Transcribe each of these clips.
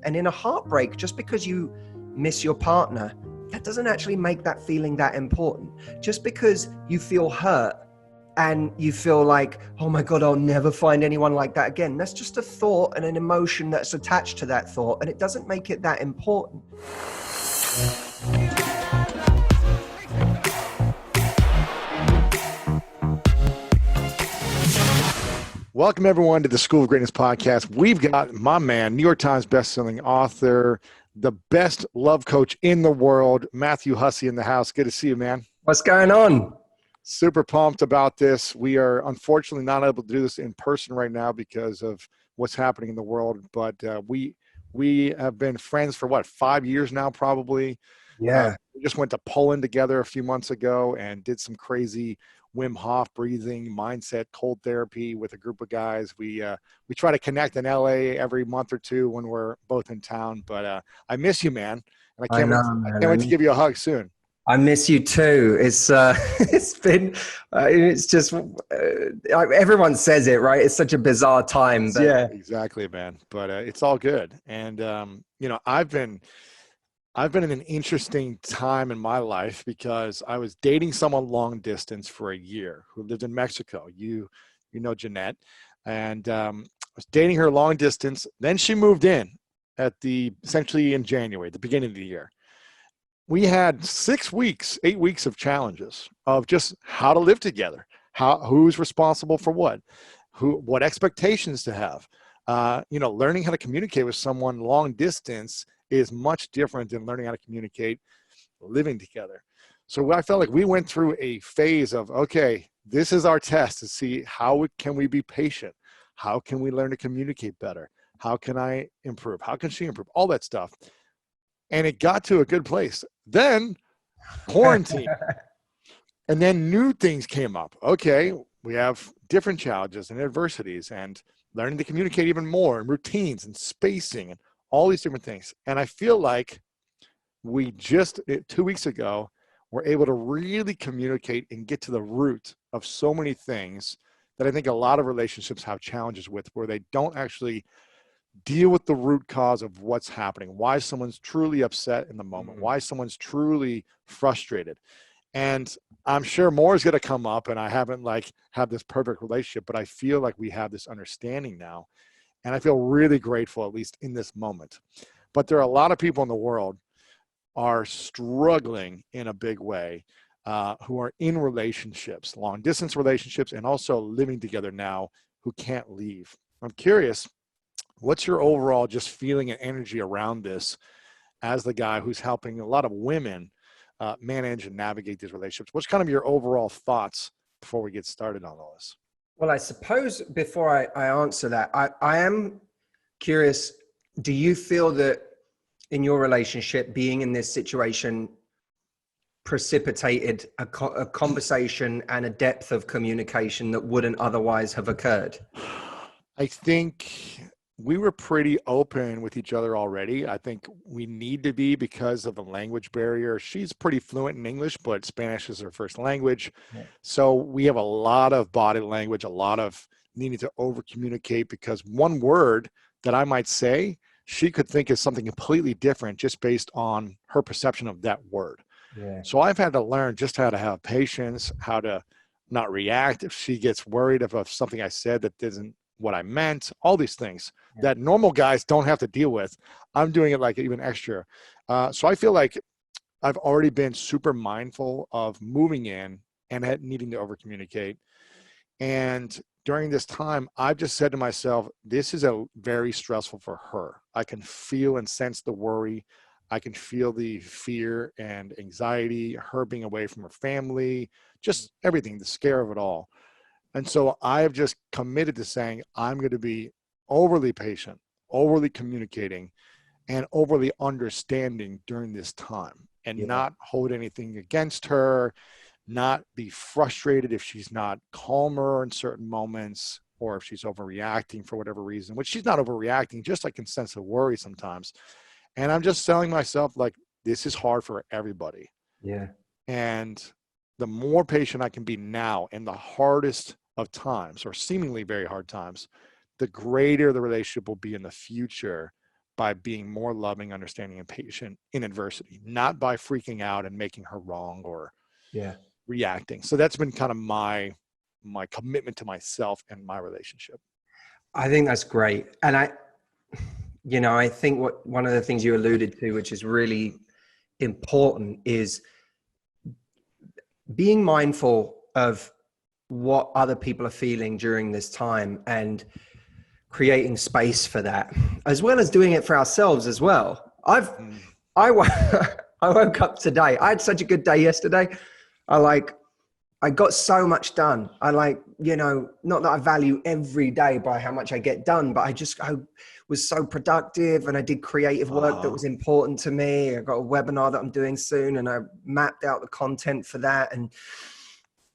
And in a heartbreak, just because you miss your partner, that doesn't actually make that feeling that important. Just because you feel hurt and you feel like, oh my God, I'll never find anyone like that again. That's just a thought and an emotion that's attached to that thought, and it doesn't make it that important. Welcome, everyone, to the School of Greatness podcast. We've got my man, New York Times bestselling author, the best love coach in the world, Matthew Hussey, in the house. Good to see you, man. What's going on? Super pumped about this. We are unfortunately not able to do this in person right now because of what's happening in the world, but we have been friends for 5 years now, probably. Yeah. We just went to Poland together a few months ago and did some crazy Wim Hof breathing, mindset, cold therapy with a group of guys. We try to connect in LA every month or two when we're both in town. But I miss you, man, and I can't wait to give you a hug soon. I miss you too. It's it's just everyone says it, right? It's such a bizarre time. But yeah, exactly, man. But it's all good. And I've been in an interesting time in my life because I was dating someone long distance for a year who lived in Mexico. You know Jeanette, and I was dating her long distance. Then she moved in essentially in January, the beginning of the year. We had 8 weeks of challenges of just how to live together, who's responsible for what expectations to have. Learning how to communicate with someone long distance is much different than learning how to communicate living together. So I felt like we went through a phase of, okay, this is our test to see how can we be patient? How can we learn to communicate better? How can I improve? How can she improve? All that stuff. And it got to a good place. Then quarantine. And then new things came up. Okay, we have different challenges and adversities and learning to communicate even more, and routines and spacing and all these different things. And I feel like we just 2 weeks ago were able to really communicate and get to the root of so many things that I think a lot of relationships have challenges with, where they don't actually deal with the root cause of what's happening, why someone's truly upset in the moment, why someone's truly frustrated. And I'm sure more is going to come up, and I haven't had this perfect relationship, but I feel like we have this understanding now. And I feel really grateful, at least in this moment. But there are a lot of people in the world are struggling in a big way, who are in relationships, long distance relationships, and also living together now, who can't leave. I'm curious, what's your overall just feeling and energy around this as the guy who's helping a lot of women manage and navigate these relationships? What's kind of your overall thoughts before we get started on all this? Well, I suppose before I answer that, I am curious, do you feel that in your relationship, being in this situation precipitated a conversation and a depth of communication that wouldn't otherwise have occurred? I think we were pretty open with each other already. I think we need to be because of the language barrier. She's pretty fluent in English, but Spanish is her first language. Yeah. So we have a lot of body language, a lot of needing to over communicate, because one word that I might say, she could think is something completely different just based on her perception of that word. Yeah. So I've had to learn just how to have patience, how to not react if she gets worried of something I said that isn't what I meant, all these things that normal guys don't have to deal with. I'm doing it even extra. So I feel like I've already been super mindful of moving in and needing to over communicate. And during this time, I've just said to myself, this is very stressful for her. I can feel and sense the worry. I can feel the fear and anxiety, her being away from her family, just everything, the scare of it all. And so I have just committed to saying, I'm going to be overly patient, overly communicating, and overly understanding during this time, and not hold anything against her, not be frustrated if she's not calmer in certain moments, or if she's overreacting for whatever reason, which she's not overreacting, just I can sense a worry sometimes. And I'm just telling myself, this is hard for everybody. Yeah. And the more patient I can be now in the hardest of times, or seemingly very hard times, the greater the relationship will be in the future by being more loving, understanding, and patient in adversity, not by freaking out and making her wrong or Yeah. reacting. So that's been kind of my commitment to myself and my relationship. I think that's great. And I think one of the things you alluded to, which is really important, is being mindful of what other people are feeling during this time and creating space for that, as well as doing it for ourselves as well. I woke up today. I had such a good day yesterday. I got so much done. Not that I value every day by how much I get done, but I was so productive, and I did creative work that was important to me. I got a webinar that I'm doing soon, and I mapped out the content for that. And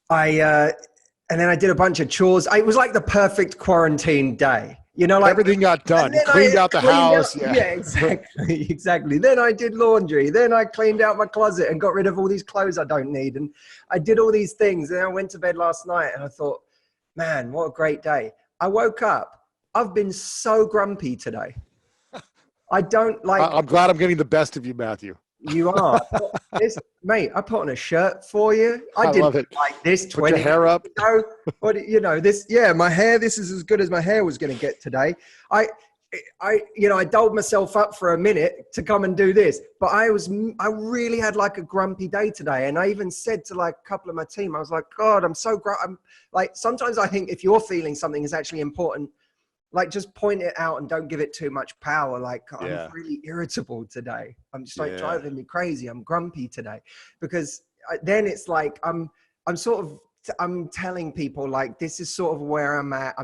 and then I did a bunch of chores. It was like the perfect quarantine day. Everything got done. You cleaned out the house. Yeah, exactly. Exactly. Then I did laundry. Then I cleaned out my closet and got rid of all these clothes I don't need. And I did all these things. And I went to bed last night and I thought, man, what a great day. I woke up. I've been so grumpy today. I don't like. I'm glad I'm getting the best of you, Matthew. You are. Mate, I put on a shirt for you. I love it. Like this 20 Put your hair up. My hair, this is as good as my hair was going to get today. I doled myself up for a minute to come and do this, but I really had like a grumpy day today. And I even said to like a couple of my team, I was like, God, I'm so grumpy. I'm like, sometimes I think if you're feeling something is actually important, like just point it out and don't give it too much power. Like I'm really irritable today. I'm just like driving me crazy. I'm grumpy today, because then it's like, I'm telling people like, this is sort of where I'm at.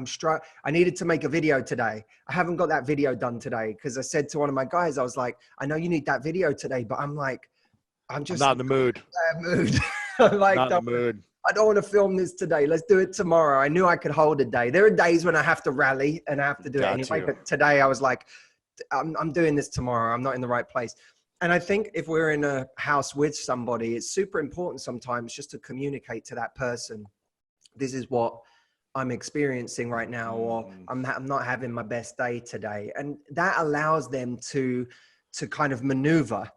I needed to make a video today. I haven't got that video done today, because I said to one of my guys, I was like, I know you need that video today, but I'm just not in the mood. I'm like, not in the mood. I don't want to film this today. Let's do it tomorrow. I knew I could hold a day. There are days when I have to rally and I have to do it anyway. But today I was like, I'm doing this tomorrow. I'm not in the right place. And I think if we're in a house with somebody, it's super important sometimes just to communicate to that person, this is what I'm experiencing right now, or I'm not having my best day today. And that allows them to kind of maneuver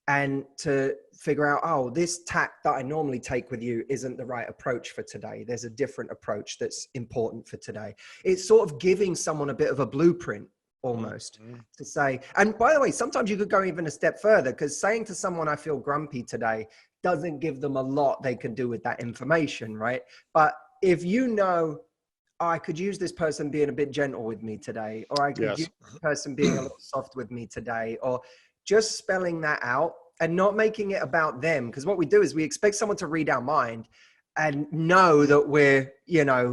and to figure out, oh, this tack that I normally take with you isn't the right approach for today. There's a different approach that's important for today. It's sort of giving someone a bit of a blueprint almost to say, and by the way, sometimes you could go even a step further, because saying to someone, I feel grumpy today, doesn't give them a lot they can do with that information, right? But if I could use this person being a bit gentle with me today, or I could use this person being a little soft with me today, or just spelling that out and not making it about them. Because what we do is we expect someone to read our mind and know that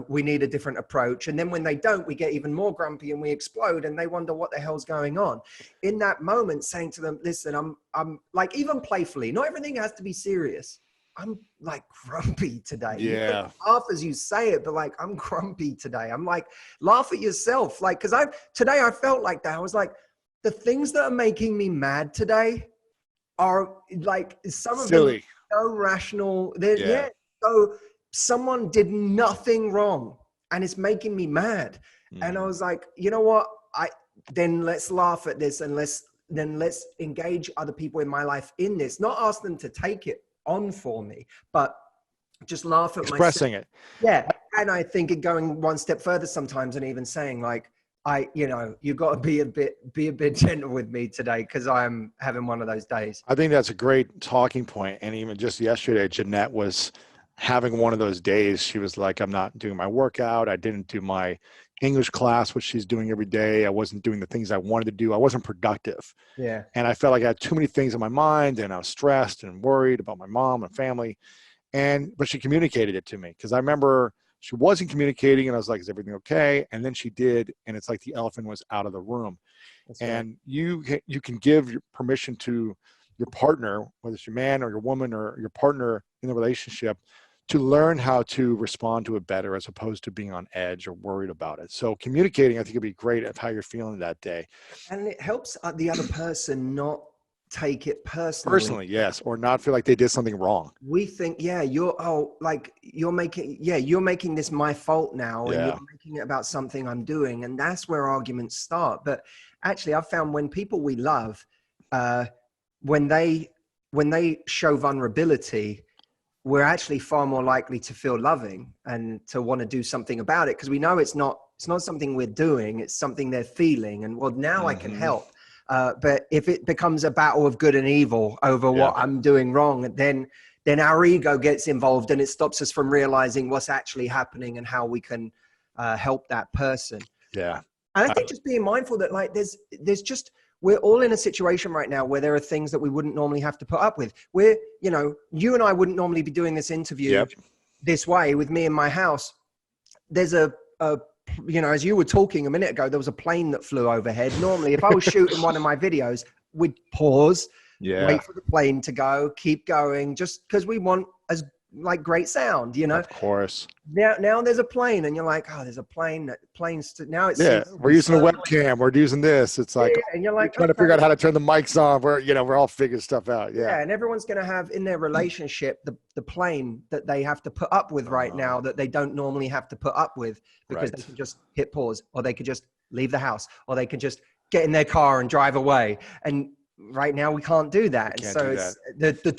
we need a different approach. And then when they don't, we get even more grumpy and we explode and they wonder what the hell's going on. In that moment, saying to them, listen, I'm like, even playfully, not everything has to be serious. I'm like grumpy today. Yeah. You laugh as you say it, but like, I'm grumpy today. I'm like, laugh at yourself. Like, cause today I felt like that. I was like, the things that are making me mad today are like, some of them so rational. So someone did nothing wrong and it's making me mad. And I was like, you know what? Then let's laugh at this, and let's engage other people in my life in this, not ask them to take it on for me, but just laugh at expressing myself. it. Yeah. And I think it going one step further sometimes, and even saying like, you got to be a bit gentle with me today, because I'm having one of those days. I think that's a great talking point. And even just yesterday, Jeanette was having one of those days. She was like, I'm not doing my workout. I didn't do my English class, which she's doing every day. I wasn't doing the things I wanted to do. I wasn't productive. Yeah. And I felt like I had too many things in my mind, and I was stressed and worried about my mom and family. But she communicated it to me, because I remember she wasn't communicating, and I was like, is everything okay? And then she did, and it's like the elephant was out of the room. That's and right. You can give your permission to your partner, whether it's your man or your woman or your partner in the relationship, to learn how to respond to it better, as opposed to being on edge or worried about it. So communicating, I think, would be great of how you're feeling that day. And it helps the other person not take it personally. Yes. Or not feel like they did something wrong. We think, you're making this my fault now, and you're making it about something I'm doing. And that's where arguments start. But actually I've found when people we love, when they show vulnerability, we're actually far more likely to feel loving and to want to do something about it, because we know it's not something we're doing, it's something they're feeling. And well, now I can help. But if it becomes a battle of good and evil over what I'm doing wrong, then our ego gets involved, and it stops us from realizing what's actually happening and how we can help that person. Yeah. And I think just being mindful that like there's just, we're all in a situation right now where there are things that we wouldn't normally have to put up with. We're, you and I wouldn't normally be doing this interview this way with me in my house. There's a as you were talking a minute ago, there was a plane that flew overhead. Normally, if I was shooting one of my videos, we'd pause, wait for the plane to go, keep going, just because we want as like great sound, Of course. Now there's a plane, and you're like, oh, there's a plane. Now it's we're using a webcam. We're using this. It's like, and you're like trying to figure out how to turn the mics on. We're all figuring stuff out. Yeah. And everyone's going to have in their relationship the plane that they have to put up with right now that they don't normally have to put up with, because they can just hit pause, or they could just leave the house, or they could just get in their car and drive away. And right now we can't do that. And so it's the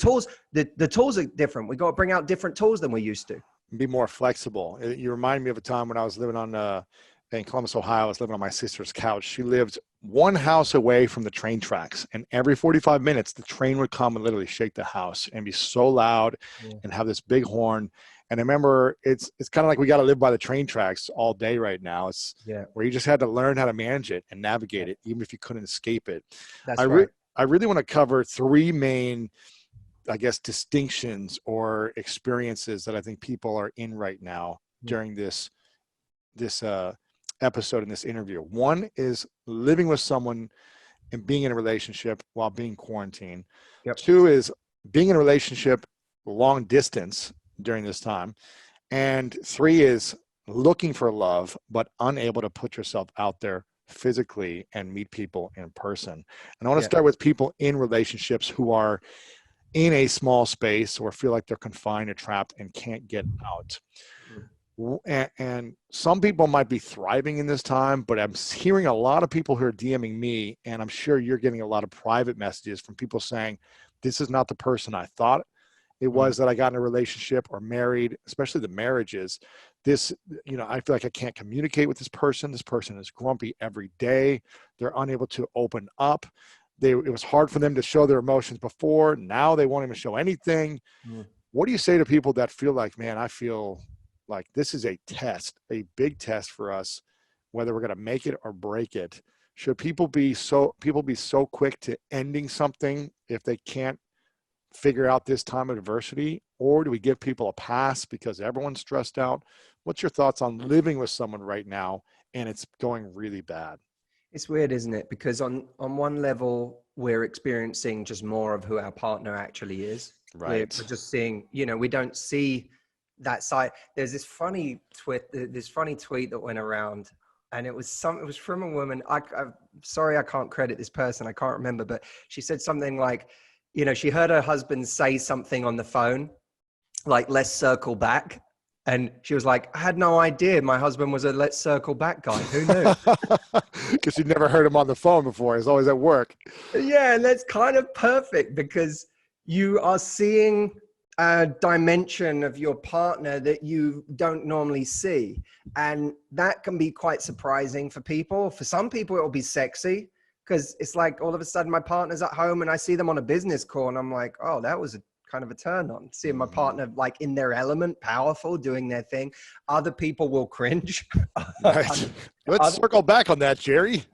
tools are different. We got to bring out different tools than we used to. Be more flexible. You remind me of a time when I was living in Columbus, Ohio. I was living on my sister's couch. She lived one house away from the train tracks, and every 45 minutes the train would come and literally shake the house and be so loud and have this big horn. And I remember it's kind of like we got to live by the train tracks all day right now. It's where you just had to learn how to manage it and navigate it, even if you couldn't escape it. That's right. I really want to cover three main, I guess, distinctions or experiences that I think people are in right now during this episode in this interview. One is living with someone and being in a relationship while being quarantined. Two is being in a relationship long distance during this time. And three is looking for love, but unable to put yourself out there physically and meet people in person. And I want to start with people in relationships who are in a small space or feel like they're confined or trapped and can't get out. And some people might be thriving in this time, but I'm hearing a lot of people who are DMing me, and I'm sure you're getting a lot of private messages from people saying, this is not the person I thought it was that I got in a relationship or married, especially the marriages. This, I feel like I can't communicate with this person. This person is grumpy every day. They're unable to open up. It was hard for them to show their emotions before. Now they won't even show anything. What do you say to people that feel like, man, I feel like this is a test, a big test for us, whether we're going to make it or break it? Should people be so quick to ending something if they can't figure out this time of adversity, or do we give people a pass because everyone's stressed out? What's your thoughts on living with someone right now and it's going really bad? It's weird, isn't it? Because on one level, we're experiencing just more of who our partner actually is. Right. We're just seeing, we don't see that side. There's this funny tweet that went around, and it was from a woman. I'm sorry, I can't credit this person. I can't remember, but she said something like, she heard her husband say something on the phone, like, let's circle back. And she was like, I had no idea my husband was a let's circle back guy. Who knew? Because you'd never heard him on the phone before. He's always at work. Yeah, and that's kind of perfect, because you are seeing a dimension of your partner that you don't normally see. And that can be quite surprising for people. For some people, it will be sexy, because it's like all of a sudden my partner's at home and I see them on a business call and I'm like, oh, that was kind of a turn on, seeing my partner like in their element, powerful, doing their thing. Other people will cringe. Right. Let's circle back on that, Jerry.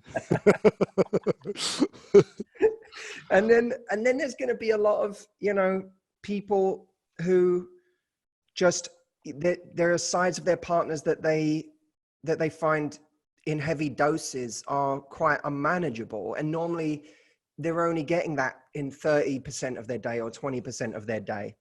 and then there's going to be a lot of, people who just, there are sides of their partners that they find in heavy doses are quite unmanageable. And normally they're only getting that in 30% of their day or 20% of their day.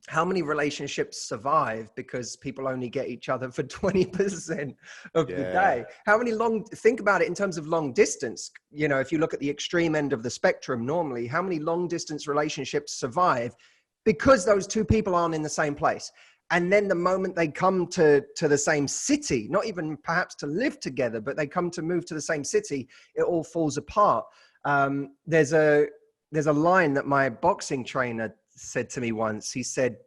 How many relationships survive because people only get each other for 20% of the day? How many think about it in terms of long distance. If you look at the extreme end of the spectrum, normally, how many long distance relationships survive because those two people aren't in the same place? And then the moment they come to the same city, not even perhaps to live together, but they come to move to the same city, it all falls apart. There's a line that my boxing trainer said to me once. He said,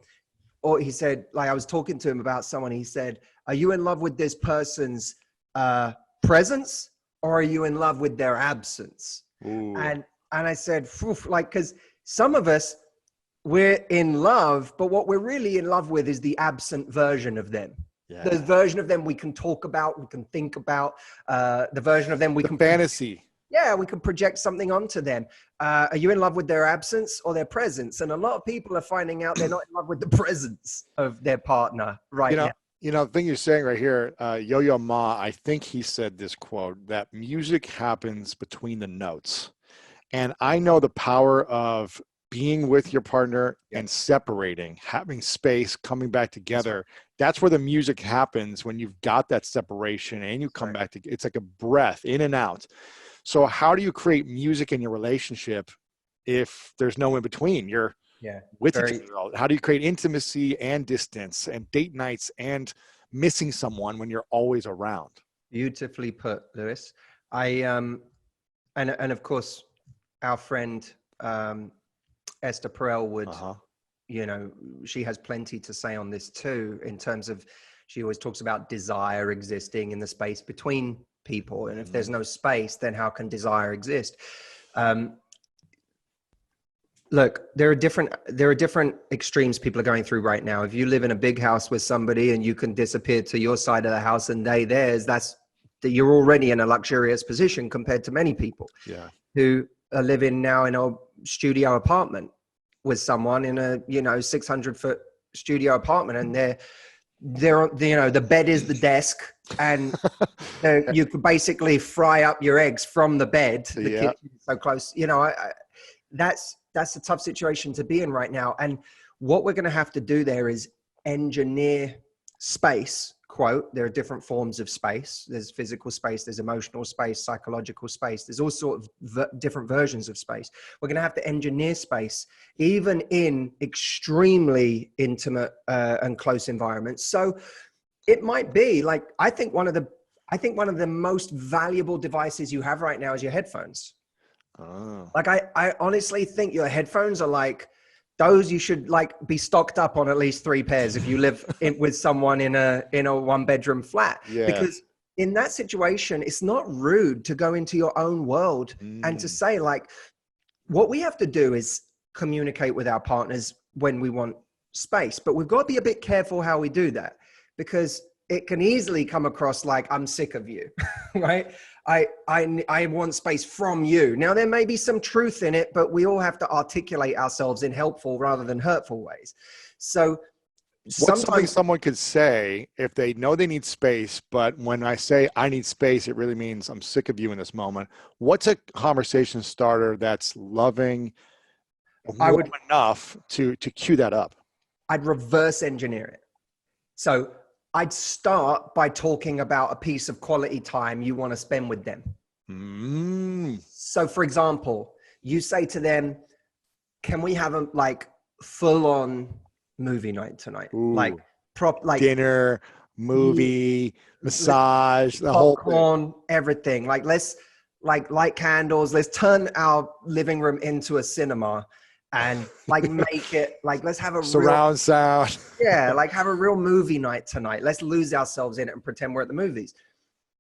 like, I was talking to him about someone. He said, are you in love with this person's presence, or are you in love with their absence? Ooh. And I said, like, because some of us, we're in love, but what we're really in love with is the absent version of them. Yeah. The version of them we can talk about, we can think about, the version of them we can fantasy. Yeah, we can project something onto them. Are you in love with their absence or their presence? And a lot of people are finding out they're not in love with the presence of their partner now. You know, the thing you're saying right here, Yo-Yo Ma, I think he said this quote, that music happens between the notes. And I know the power of being with your partner and separating, having space, coming back together. That's where the music happens, when you've got that separation and you come back together. It's like a breath in and out. So how do you create music in your relationship if there's no in between? You're with each other. How do you create intimacy and distance and date nights and missing someone when you're always around? Beautifully put, Lewis. And of course, our friend Esther Perel would, you know, she has plenty to say on this too, in terms of, she always talks about desire existing in the space between people. And if there's no space, then how can desire exist? Look, there are different extremes people are going through right now. If you live in a big house with somebody and you can disappear to your side of the house and they theirs, you're already in a luxurious position compared to many people who are living now in a studio apartment with someone in a 600-foot studio apartment, and they're the bed is the desk, and you could basically fry up your eggs from the bed. The kitchen is so close. That's a tough situation to be in right now. And what we're going to have to do there is engineer space. Quote, there are different forms of space. There's physical space, there's emotional space, psychological space. There's all sorts of different versions of space. We're going to have to engineer space, even in extremely intimate and close environments. So it might be like, I think one of the most valuable devices you have right now is your headphones. Oh. Like I honestly think your headphones are like, those you should like be stocked up on at least 3 pairs if you live with someone in a 1-bedroom flat. Because in that situation, it's not rude to go into your own world and to say, like, what we have to do is communicate with our partners when we want space, but we've got to be a bit careful how we do that, because it can easily come across like, I'm sick of you, right? I want space from you. Now, there may be some truth in it, but we all have to articulate ourselves in helpful rather than hurtful ways. So what's something someone could say if they know they need space, but when I say I need space, it really means I'm sick of you in this moment? What's a conversation starter that's loving enough to cue that up? I'd reverse engineer it. So I'd start by talking about a piece of quality time you want to spend with them. So for example, you say to them, can we have a full on movie night tonight? Ooh. Like dinner, movie, massage, the whole thing. Everything. Like let's light candles. Let's turn our living room into a cinema. And make it let's have a surround sound. Yeah, have a real movie night tonight. Let's lose ourselves in it and pretend we're at the movies.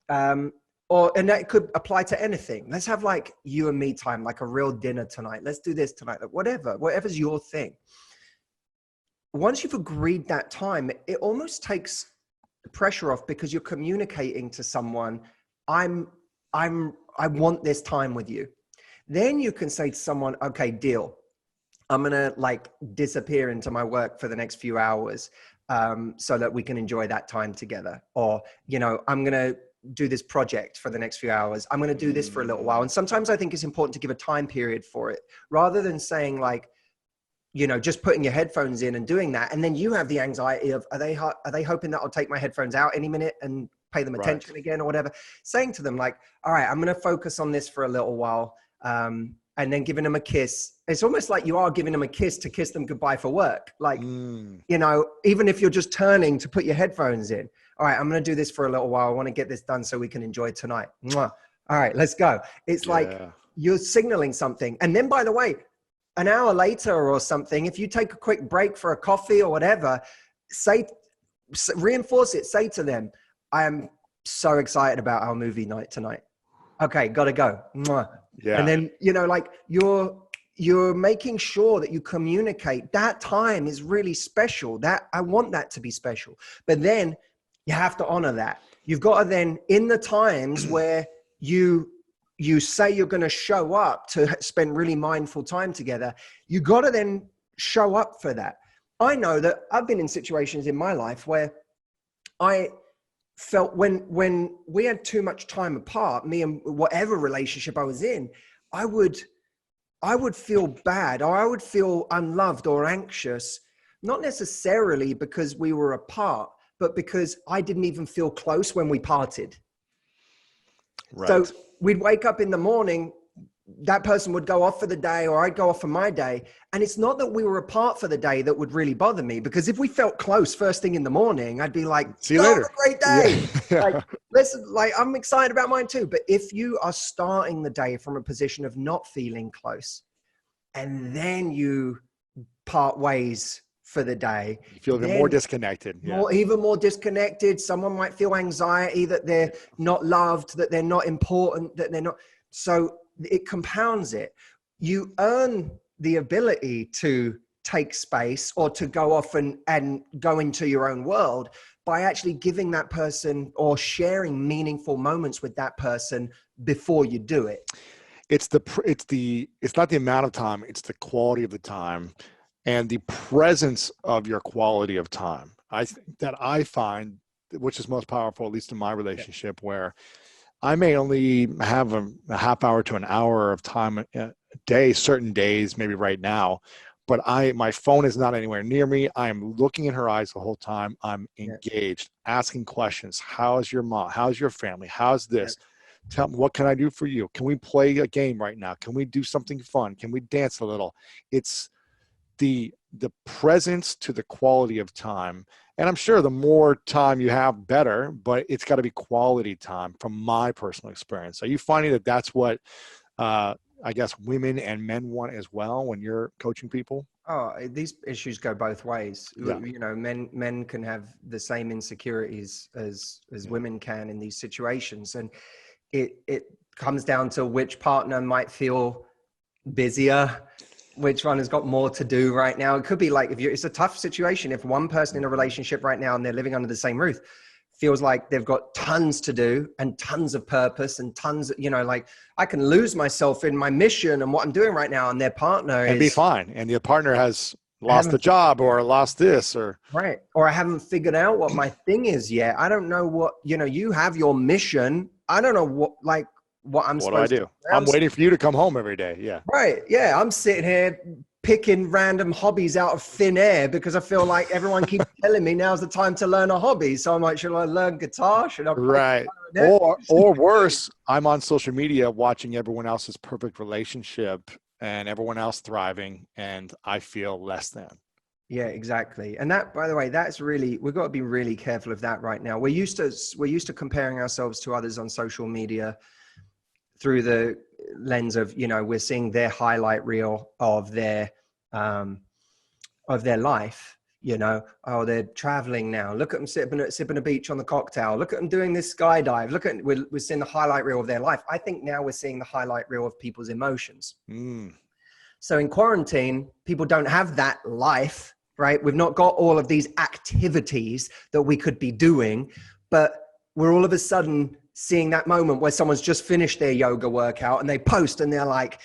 And that could apply to anything. Let's have you and me time, a real dinner tonight. Let's do this tonight. Whatever's your thing. Once you've agreed that time, it almost takes pressure off, because you're communicating to someone, I want this time with you. Then you can say to someone, okay, deal. I'm going to disappear into my work for the next few hours so that we can enjoy that time together. Or, I'm going to do this project for the next few hours. I'm going to do this for a little while. And sometimes I think it's important to give a time period for it, rather than saying just putting your headphones in and doing that. And then you have the anxiety of, are they hoping that I'll take my headphones out any minute and pay them attention again or whatever? Saying to them all right, I'm going to focus on this for a little while. and then giving them a kiss. It's almost like you are giving them a kiss to kiss them goodbye for work. Like, you know, even if you're just turning to put your headphones in. All right, I'm going to do this for a little while. I want to get this done so we can enjoy tonight. Mwah. All right, let's go. It's like you're signaling something. And then, by the way, an hour later or something, if you take a quick break for a coffee or whatever, reinforce it. Say to them, I am so excited about our movie night tonight. Okay, gotta go. Mwah. Yeah. And then, you know, like you're making sure that you communicate that time is really special. That I want that to be special. But then you have to honor that. You've got to then, in the times where you say you're going to show up to spend really mindful time together, you got to then show up for that. I know that I've been in situations in my life where I felt when we had too much time apart, me and whatever relationship I was in, I would feel bad, or I would feel unloved or anxious, not necessarily because we were apart, but because I didn't even feel close when we parted. Right. So we'd wake up in the morning, that person would go off for the day, or I'd go off for my day. And it's not that we were apart for the day that would really bother me, because if we felt close first thing in the morning, I'd be like, see you later. Have a great day. Yeah. Like, listen, like, I'm excited about mine too. But if you are starting the day from a position of not feeling close, and then you part ways for the day, you feel even more disconnected. Even more disconnected. Someone might feel anxiety that they're not loved, that they're not important, that they're not. So it compounds it. You earn the ability to take space or to go off and go into your own world by actually giving that person or sharing meaningful moments with that person before you do it. It's not the amount of time, it's the quality of the time and the presence of your quality of time. I find, which is most powerful, at least in my relationship, where I may only have a half hour to an hour of time a day, certain days, maybe right now, but my phone is not anywhere near me. I am looking in her eyes the whole time. I'm engaged, asking questions. How's your mom? How's your family? How's this? Tell me, what can I do for you? Can we play a game right now? Can we do something fun? Can we dance a little? It's the presence to the quality of time. And I'm sure the more time you have, better, but it's got to be quality time from my personal experience. Are you finding that that's what, I guess, women and men want as well when you're coaching people? Oh, these issues go both ways. Yeah. You know, men can have the same insecurities as women can in these situations. And it comes down to which partner might feel busier, which one has got more to do right now. It could be like, it's a tough situation. If one person in a relationship right now and they're living under the same roof feels like they've got tons to do and tons of purpose and tons, you know, like I can lose myself in my mission and what I'm doing right now, and their partner and be fine. And your partner has lost the job or lost this or right. Or I haven't figured out what my thing is yet. I don't know what, you know, you have your mission. I don't know what I'm supposed to do. I'm waiting for you to come home every day. Yeah. Right. Yeah. I'm sitting here picking random hobbies out of thin air because I feel like everyone keeps telling me now's the time to learn a hobby. So I'm like, should I learn guitar? Should I play guitar? Or worse, I'm on social media watching everyone else's perfect relationship and everyone else thriving, and I feel less than. Yeah, exactly. And that, by the way, that's really, we've got to be really careful of that right now. We're used to comparing ourselves to others on social media through the lens of, you know, we're seeing their highlight reel of their life, you know, oh, they're traveling now. Look at them sipping a beach on the cocktail. Look at them doing this skydive. Look at, we're seeing the highlight reel of their life. I think now we're seeing the highlight reel of people's emotions. So in quarantine, people don't have that life, right? We've not got all of these activities that we could be doing, but we're all of a sudden seeing that moment where someone's just finished their yoga workout and they post and they're like,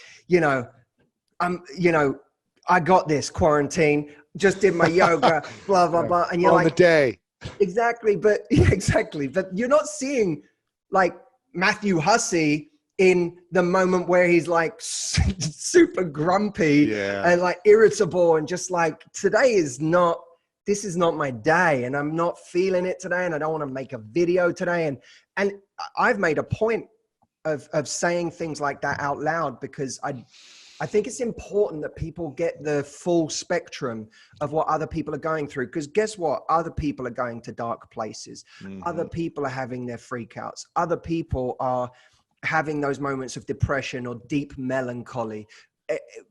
I got this quarantine, just did my yoga, blah, blah, blah. And you're on like, the day. Exactly. But yeah, exactly. But you're not seeing like Matthew Hussey in the moment where he's like super grumpy and like irritable and just like, this is not my day and I'm not feeling it today and I don't want to make a video today. And I've made a point of saying things like that out loud because I think it's important that people get the full spectrum of what other people are going through. Because guess what? Other people are going to dark places. Other people are having their freakouts. Other people are having those moments of depression or deep melancholy.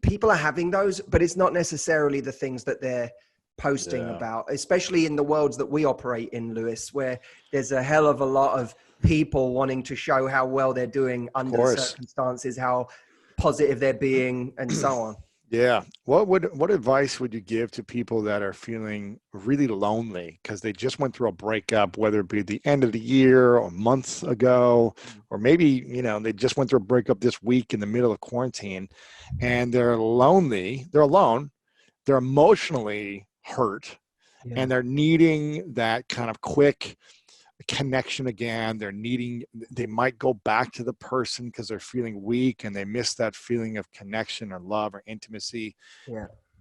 People are having those, but it's not necessarily the things that they're posting about, especially in the worlds that we operate in, Lewis, where there's a hell of a lot of people wanting to show how well they're doing under the circumstances, how positive they're being, and so on. Yeah. What advice would you give to people that are feeling really lonely because they just went through a breakup, whether it be the end of the year or months ago, or maybe, you know, they just went through a breakup this week in the middle of quarantine, and they're lonely, they're alone, they're emotionally hurt, and they're needing that kind of quick connection again. They might go back to the person because they're feeling weak and they miss that feeling of connection or love or intimacy.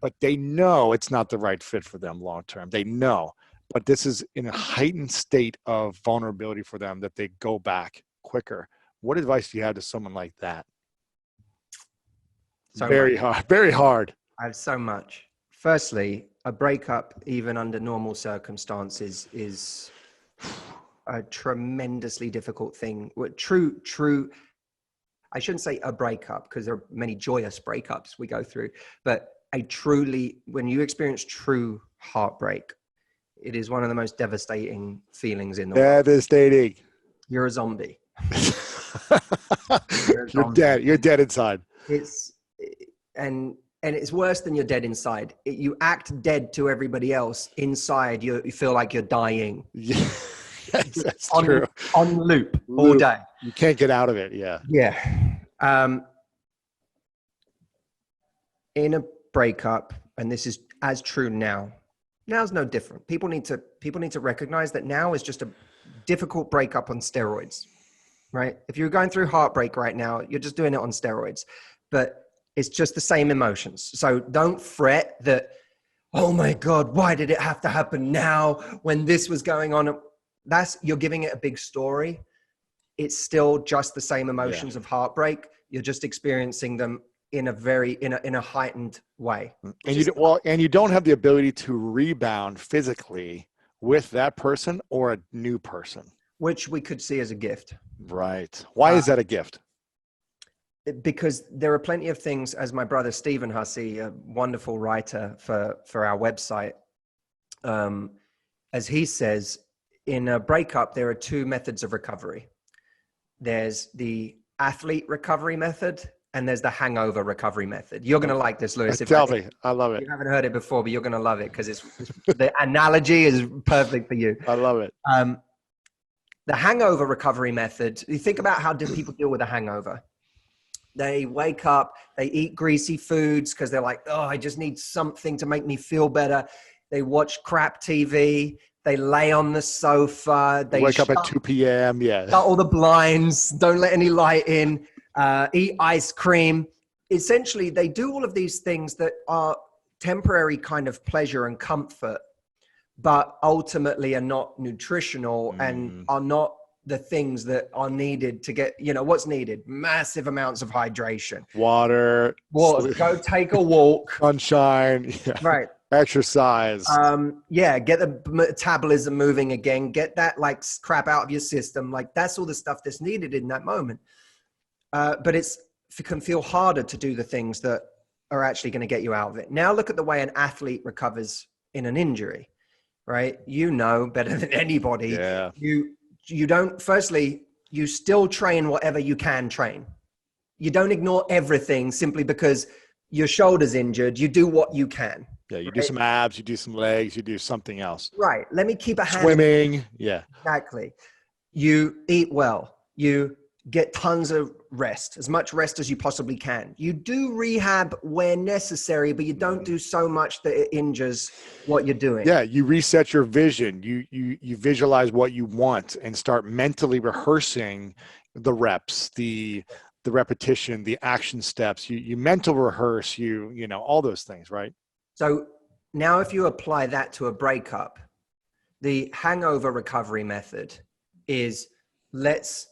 But they know it's not the right fit for them long term. They know, but this is in a heightened state of vulnerability for them that they go back quicker. What advice do you have to someone like that? Very hard. I have so much. Firstly, a breakup, even under normal circumstances, is a tremendously difficult thing. True. I shouldn't say a breakup, because there are many joyous breakups we go through, but when you experience true heartbreak, it is one of the most devastating feelings in the world. Devastating. You're a zombie. You're dead. You're dead inside. And it's worse than you're dead inside. You act dead to everybody else. Inside, you feel like you're dying. Yeah, that's true. On loop all day. You can't get out of it. Yeah. Yeah. In a breakup, and this is as true now. Now's no different. People need to recognize that now is just a difficult breakup on steroids, right? If you're going through heartbreak right now, you're just doing it on steroids. But it's just the same emotions. So don't fret that, oh my God, why did it have to happen now when this was going on? You're giving it a big story. It's still just the same emotions of heartbreak. You're just experiencing them in a heightened way. And you don't have the ability to rebound physically with that person or a new person, which we could see as a gift. Right. Why is that a gift? Because there are plenty of things, as my brother Stephen Hussey, a wonderful writer for our website, as he says, in a breakup, there are two methods of recovery. There's the athlete recovery method, and there's the hangover recovery method. You're going to like this, Lewis. Tell me. I love it. You haven't heard it before, but you're going to love it because the analogy is perfect for you. I love it. The hangover recovery method, you think about how do people deal with a hangover? They wake up, they eat greasy foods because they're like, oh, I just need something to make me feel better. They watch crap TV. They lay on the sofa. They wake up at 2 p.m. Yeah. Shut all the blinds. Don't let any light in. Eat ice cream. Essentially, they do all of these things that are temporary kind of pleasure and comfort, but ultimately are not nutritional and are not the things that are needed to get, what's needed? Massive amounts of hydration. Water. Go take a walk. Sunshine. Yeah. Right. Exercise. Get the metabolism moving again. Get that crap out of your system. That's all the stuff that's needed in that moment. But it can feel harder to do the things that are actually going to get you out of it. Now look at the way an athlete recovers in an injury, right? You know better than anybody. Yeah. You still train whatever you can train. You don't ignore everything simply because your shoulder's injured. You do what you can. Yeah, you do some abs, you do some legs, you do something else. Right. Let me keep a hand. Swimming. Yeah. Exactly. You eat well. You get tons of rest, as much rest as you possibly can. You do rehab where necessary, but you don't do so much that it injures what you're doing. Yeah, you reset your vision. You visualize what you want and start mentally rehearsing the reps, the repetition, the action steps. You mental rehearse, all those things, right? So now if you apply that to a breakup, the hangover recovery method is let's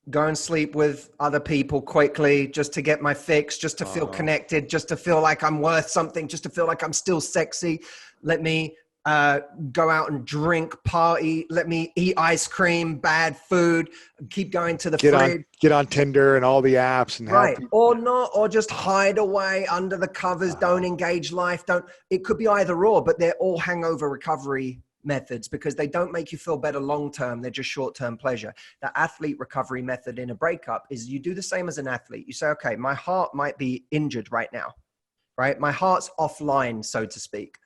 go and sleep with other people quickly just to get my fix, just to feel connected, just to feel like I'm worth something, just to feel like I'm still sexy. Let me go out and drink, party. Let me eat ice cream, bad food, keep going to the fridge. Get on Tinder and all the apps and Right. have people. Or not, or just hide away under the covers. Don't engage life. It could be either or, but they're all hangover recovery methods because they don't make you feel better long-term. They're just short-term pleasure. The athlete recovery method in a breakup is you do the same as an athlete. You say, okay, my heart might be injured right now, right? My heart's offline, so to speak,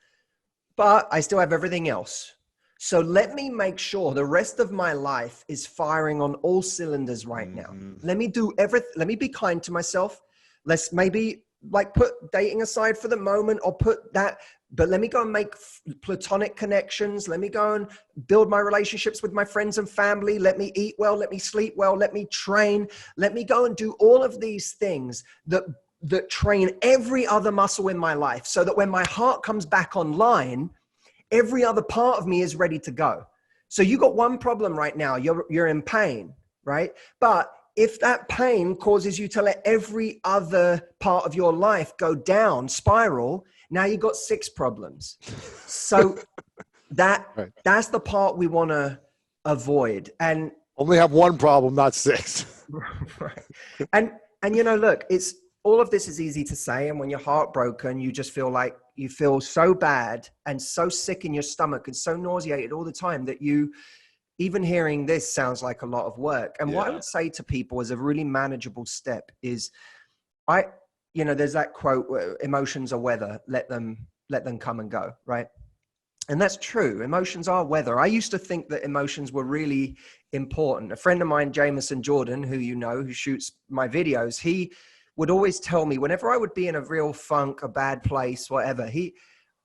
but I still have everything else. So let me make sure the rest of my life is firing on all cylinders right now. Let me do everything. Let me be kind to myself. Let's maybe like put dating aside for the moment or put that, but let me go and make platonic connections. Let me go and build my relationships with my friends and family. Let me eat well. Let me sleep well. Let me train. Let me go and do all of these things that train every other muscle in my life so that when my heart comes back online, every other part of me is ready to go. So you got one problem right now. You're in pain, right? But if that pain causes you to let every other part of your life go down, spiral, now you got 6 problems. So that's the part we want to avoid. And only have one problem, not 6. Right. And you know, look, it's all of this is easy to say. And when you're heartbroken, you just feel like you feel so bad and so sick in your stomach and so nauseated all the time that even hearing this sounds like a lot of work. And what I would say to people as a really manageable step is there's that quote, emotions are weather, let them come and go. Right. And that's true. Emotions are weather. I used to think that emotions were really important. A friend of mine, Jameson Jordan, who shoots my videos, he would always tell me whenever I would be in a real funk, a bad place, whatever,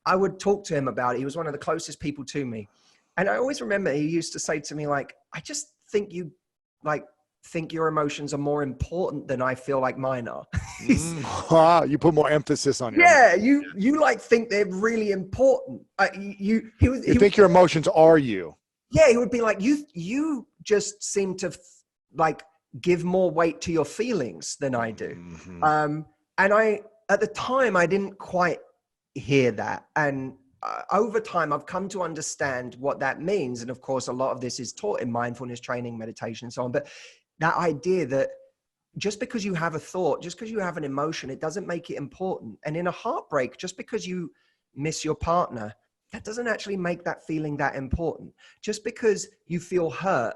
I would talk to him about it. He was one of the closest people to me. And I always remember he used to say to me, like, I just think you think your emotions are more important than I feel like mine are. You put more emphasis on your emotions. You like think they're really important. You think your emotions are you. Yeah, he would be like, you just seem to like give more weight to your feelings than I do. And at the time, I didn't quite hear that. And over time, I've come to understand what that means. And of course, a lot of this is taught in mindfulness training, meditation, and so on. But that idea that just because you have a thought, just because you have an emotion, it doesn't make it important. And in a heartbreak, just because you miss your partner, that doesn't actually make that feeling that important. Just because you feel hurt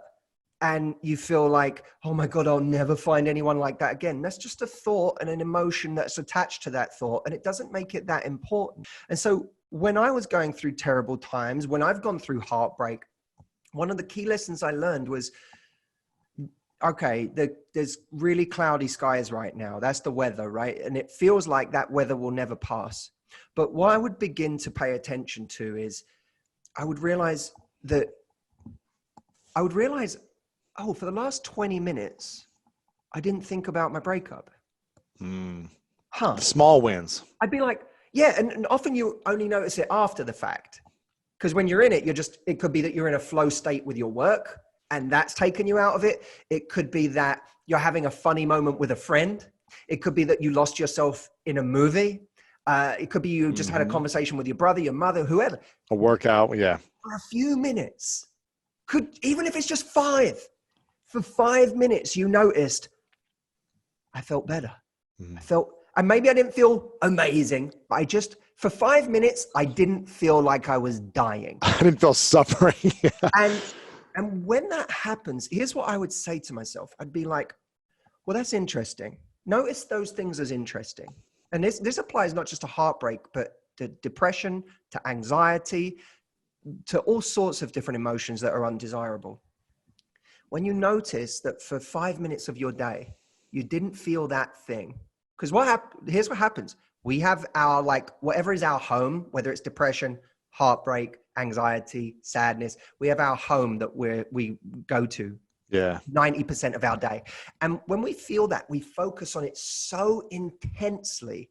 and you feel like, oh my God, I'll never find anyone like that again. That's just a thought and an emotion that's attached to that thought. And it doesn't make it that important. And so when I was going through terrible times, when I've gone through heartbreak, one of the key lessons I learned was, okay, there's really cloudy skies right now. That's the weather, right? And it feels like that weather will never pass. But what I would begin to pay attention to is I would realize, oh, for the last 20 minutes, I didn't think about my breakup. Small wins. I'd be like, yeah. And often you only notice it after the fact. Because when you're in it, it could be that you're in a flow state with your work and that's taken you out of it. It could be that you're having a funny moment with a friend. It could be that you lost yourself in a movie. It could be you just had a conversation with your brother, your mother, whoever. A workout, yeah. For a few minutes, even if it's just 5, for 5 minutes, you noticed, I felt better. And maybe I didn't feel amazing, but for 5 minutes, I didn't feel like I was dying. I didn't feel suffering. And when that happens, here's what I would say to myself. I'd be like, well, that's interesting. Notice those things as interesting. And this applies not just to heartbreak, but to depression, to anxiety, to all sorts of different emotions that are undesirable. When you notice that for 5 minutes of your day, you didn't feel that thing, because here's what happens. We have our, whatever is our home, whether it's depression, heartbreak, anxiety, sadness, we have our home that we go to 90% of our day. And when we feel that, we focus on it so intensely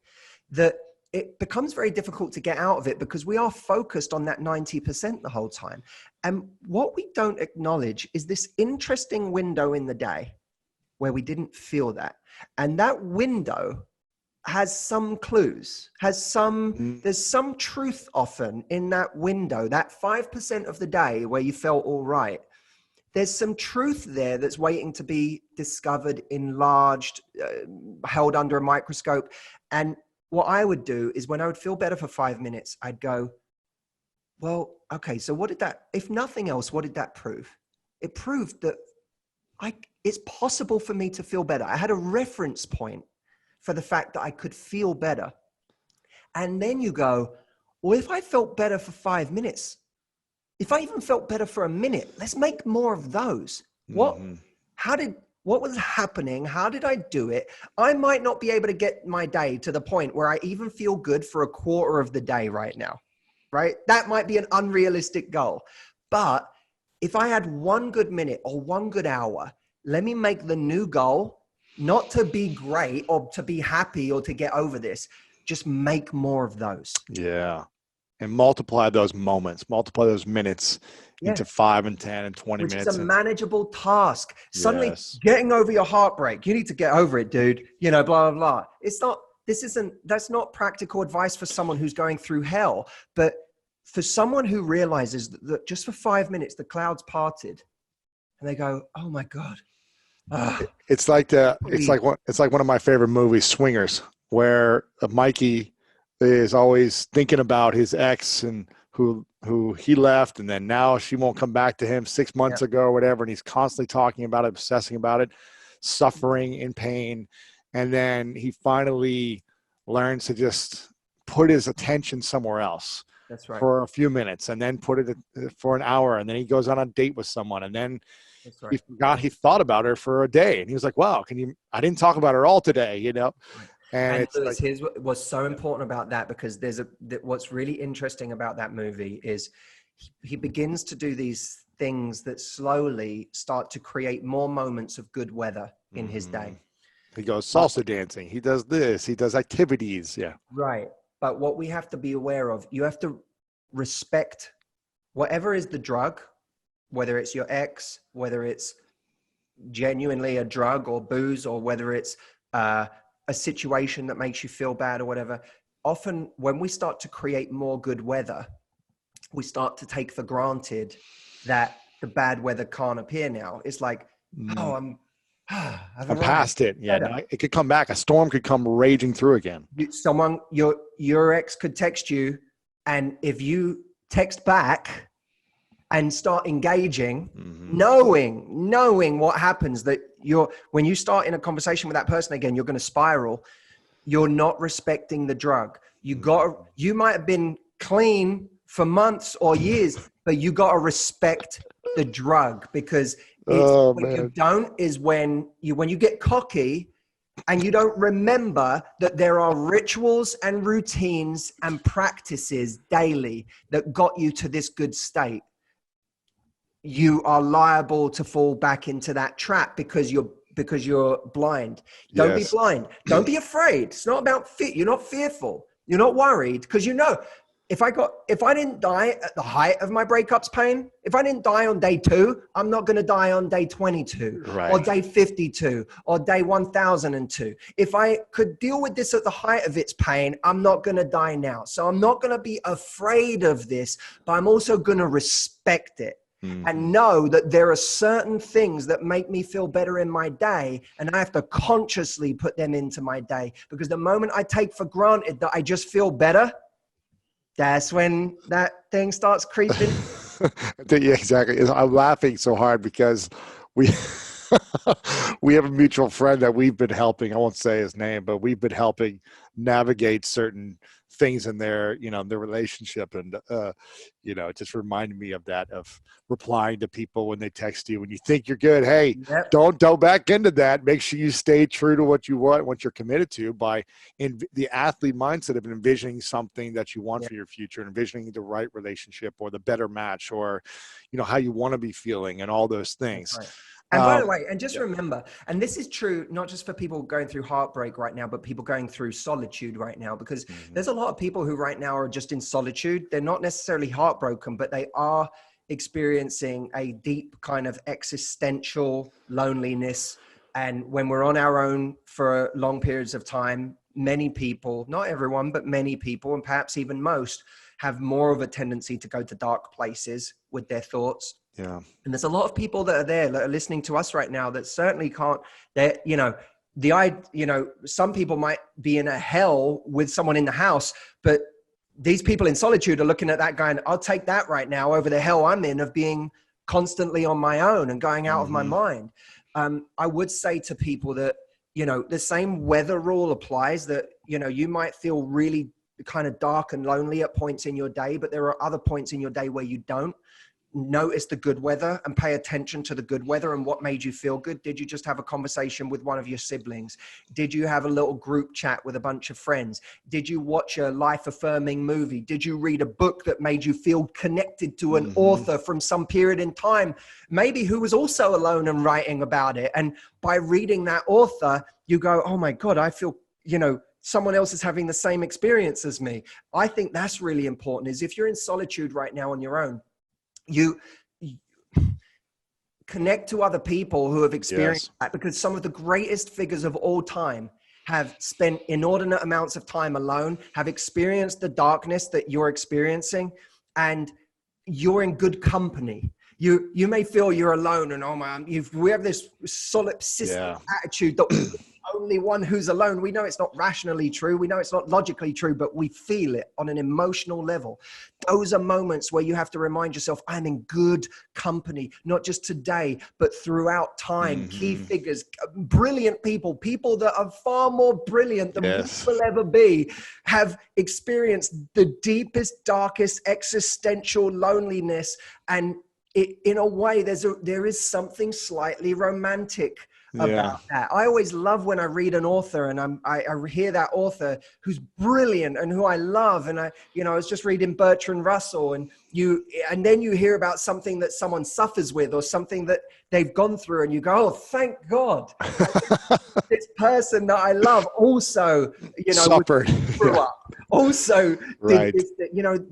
that it becomes very difficult to get out of it because we are focused on that 90% the whole time. And what we don't acknowledge is this interesting window in the day where we didn't feel that. And that window has some clues, there's some truth often in that window, that 5% of the day where you felt all right. There's some truth there that's waiting to be discovered, enlarged, held under a microscope. And what I would do is when I would feel better for 5 minutes, I'd go, well, okay, so what did that, if nothing else, what did that prove? It proved that it's possible for me to feel better. I had a reference point for the fact that I could feel better. And then you go, well, if I felt better for 5 minutes, if I even felt better for a minute, let's make more of those. What was happening? How did I do it? I might not be able to get my day to the point where I even feel good for a quarter of the day right now, right? That might be an unrealistic goal. But if I had one good minute or one good hour, let me make the new goal, not to be great or to be happy or to get over this, just make more of those. Yeah. And multiply those moments, multiply those minutes into 5 and 10 and 20 minutes. Which is a manageable task. Suddenly getting over your heartbreak, you need to get over it, dude. You know, blah, blah, blah. That's not practical advice for someone who's going through hell. But for someone who realizes that just for 5 minutes, the clouds parted and they go, oh my God. It's like one of my favorite movies, Swingers, where Mikey is always thinking about his ex and who he left, and then now she won't come back to him 6 months ago or whatever, and he's constantly talking about it, obsessing about it, suffering in pain, and then he finally learns to just put his attention somewhere else. That's right. For a few minutes, and then put it for an hour, and then he goes on a date with someone, and then he forgot he thought about her for a day, and he was like, wow, I didn't talk about her all today, you know. And Lewis, here's what's so important about that, because what's really interesting about that movie is he begins to do these things that slowly start to create more moments of good weather in his day. He goes salsa dancing. He does this. He does activities. Yeah. Right. But what we have to be aware of, you have to respect whatever is the drug, whether it's your ex, whether it's genuinely a drug or booze, or whether it's a situation that makes you feel bad or whatever. Often when we start to create more good weather, we start to take for granted that the bad weather can't appear now. It's like, oh, I'm past it. Yeah, no, it could come back. A storm could come raging through again. Your ex could text you, and if you text back and start engaging, knowing what happens, that when you start in a conversation with that person again, you're going to spiral. You're not respecting the drug. You might have been clean for months or years, but you got to respect the drug, because what you don't is when you get cocky and you don't remember that there are rituals and routines and practices daily that got you to this good state. You are liable to fall back into that trap because you're blind. Don't be blind. Don't be afraid. It's not about fear. You're not fearful. You're not worried, because you know, if I didn't die at the height of my breakups pain, if I didn't die on day 2, I'm not going to die on day 22 or day 52 or day 1002. If I could deal with this at the height of its pain, I'm not going to die now. So I'm not going to be afraid of this, but I'm also going to respect it. And know that there are certain things that make me feel better in my day, and I have to consciously put them into my day, because the moment I take for granted that I just feel better, that's when that thing starts creeping. Yeah, exactly. I'm laughing so hard because we we have a mutual friend that we've been helping. I won't say his name, but we've been helping navigate certain things in their relationship. And, it just reminded me of that, of replying to people when they text you, when you think you're good. Hey, don't go back into that. Make sure you stay true to what you want, what you're committed to, by the athlete mindset of envisioning something that you want for your future, envisioning the right relationship or the better match, or, how you want to be feeling, and all those things. Right. And by the way, and just remember, and this is true, not just for people going through heartbreak right now, but people going through solitude right now, because there's a lot of people who right now are just in solitude. They're not necessarily heartbroken, but they are experiencing a deep kind of existential loneliness And when we're on our own for long periods of time, many people, not everyone, but many people, and perhaps even most, have more of a tendency to go to dark places with their thoughts. Yeah. And there's a lot of people that are there that are listening to us right now that certainly can't, that, some people might be in a hell with someone in the house, but these people in solitude are looking at that going, I'll take that right now over the hell I'm in of being constantly on my own and going out of my mind. I would say to people that, the same weather rule applies, that, you might feel really kind of dark and lonely at points in your day, but there are other points in your day where you don't. Notice the good weather and pay attention to the good weather and what made you feel good. Did you just have a conversation with one of your siblings? Did you have a little group chat with a bunch of friends? Did you watch a life-affirming movie? Did you read a book that made you feel connected to an author from some period in time, maybe who was also alone and writing about it? And by reading that author, you go, oh my God, I feel, someone else is having the same experience as me. I think that's really important, is if you're in solitude right now on your own, you connect to other people who have experienced that, because some of the greatest figures of all time have spent inordinate amounts of time alone, have experienced the darkness that you're experiencing, and you're in good company. You may feel you're alone and, oh man, we have this solipsistic attitude that we're the only one who's alone. We know it's not rationally true. We know it's not logically true, but we feel it on an emotional level. Those are moments where you have to remind yourself, I'm in good company, not just today, but throughout time. Key figures, brilliant people that are far more brilliant than we will ever be, have experienced the deepest, darkest existential loneliness. And in a way, there is something slightly romantic about that. I always love when I read an author and I hear that author who's brilliant and who I love. And I was just reading Bertrand Russell, and then you hear about something that someone suffers with or something that they've gone through, and you go, oh, thank God. This person that I love also, suffered. Grew up. Also, did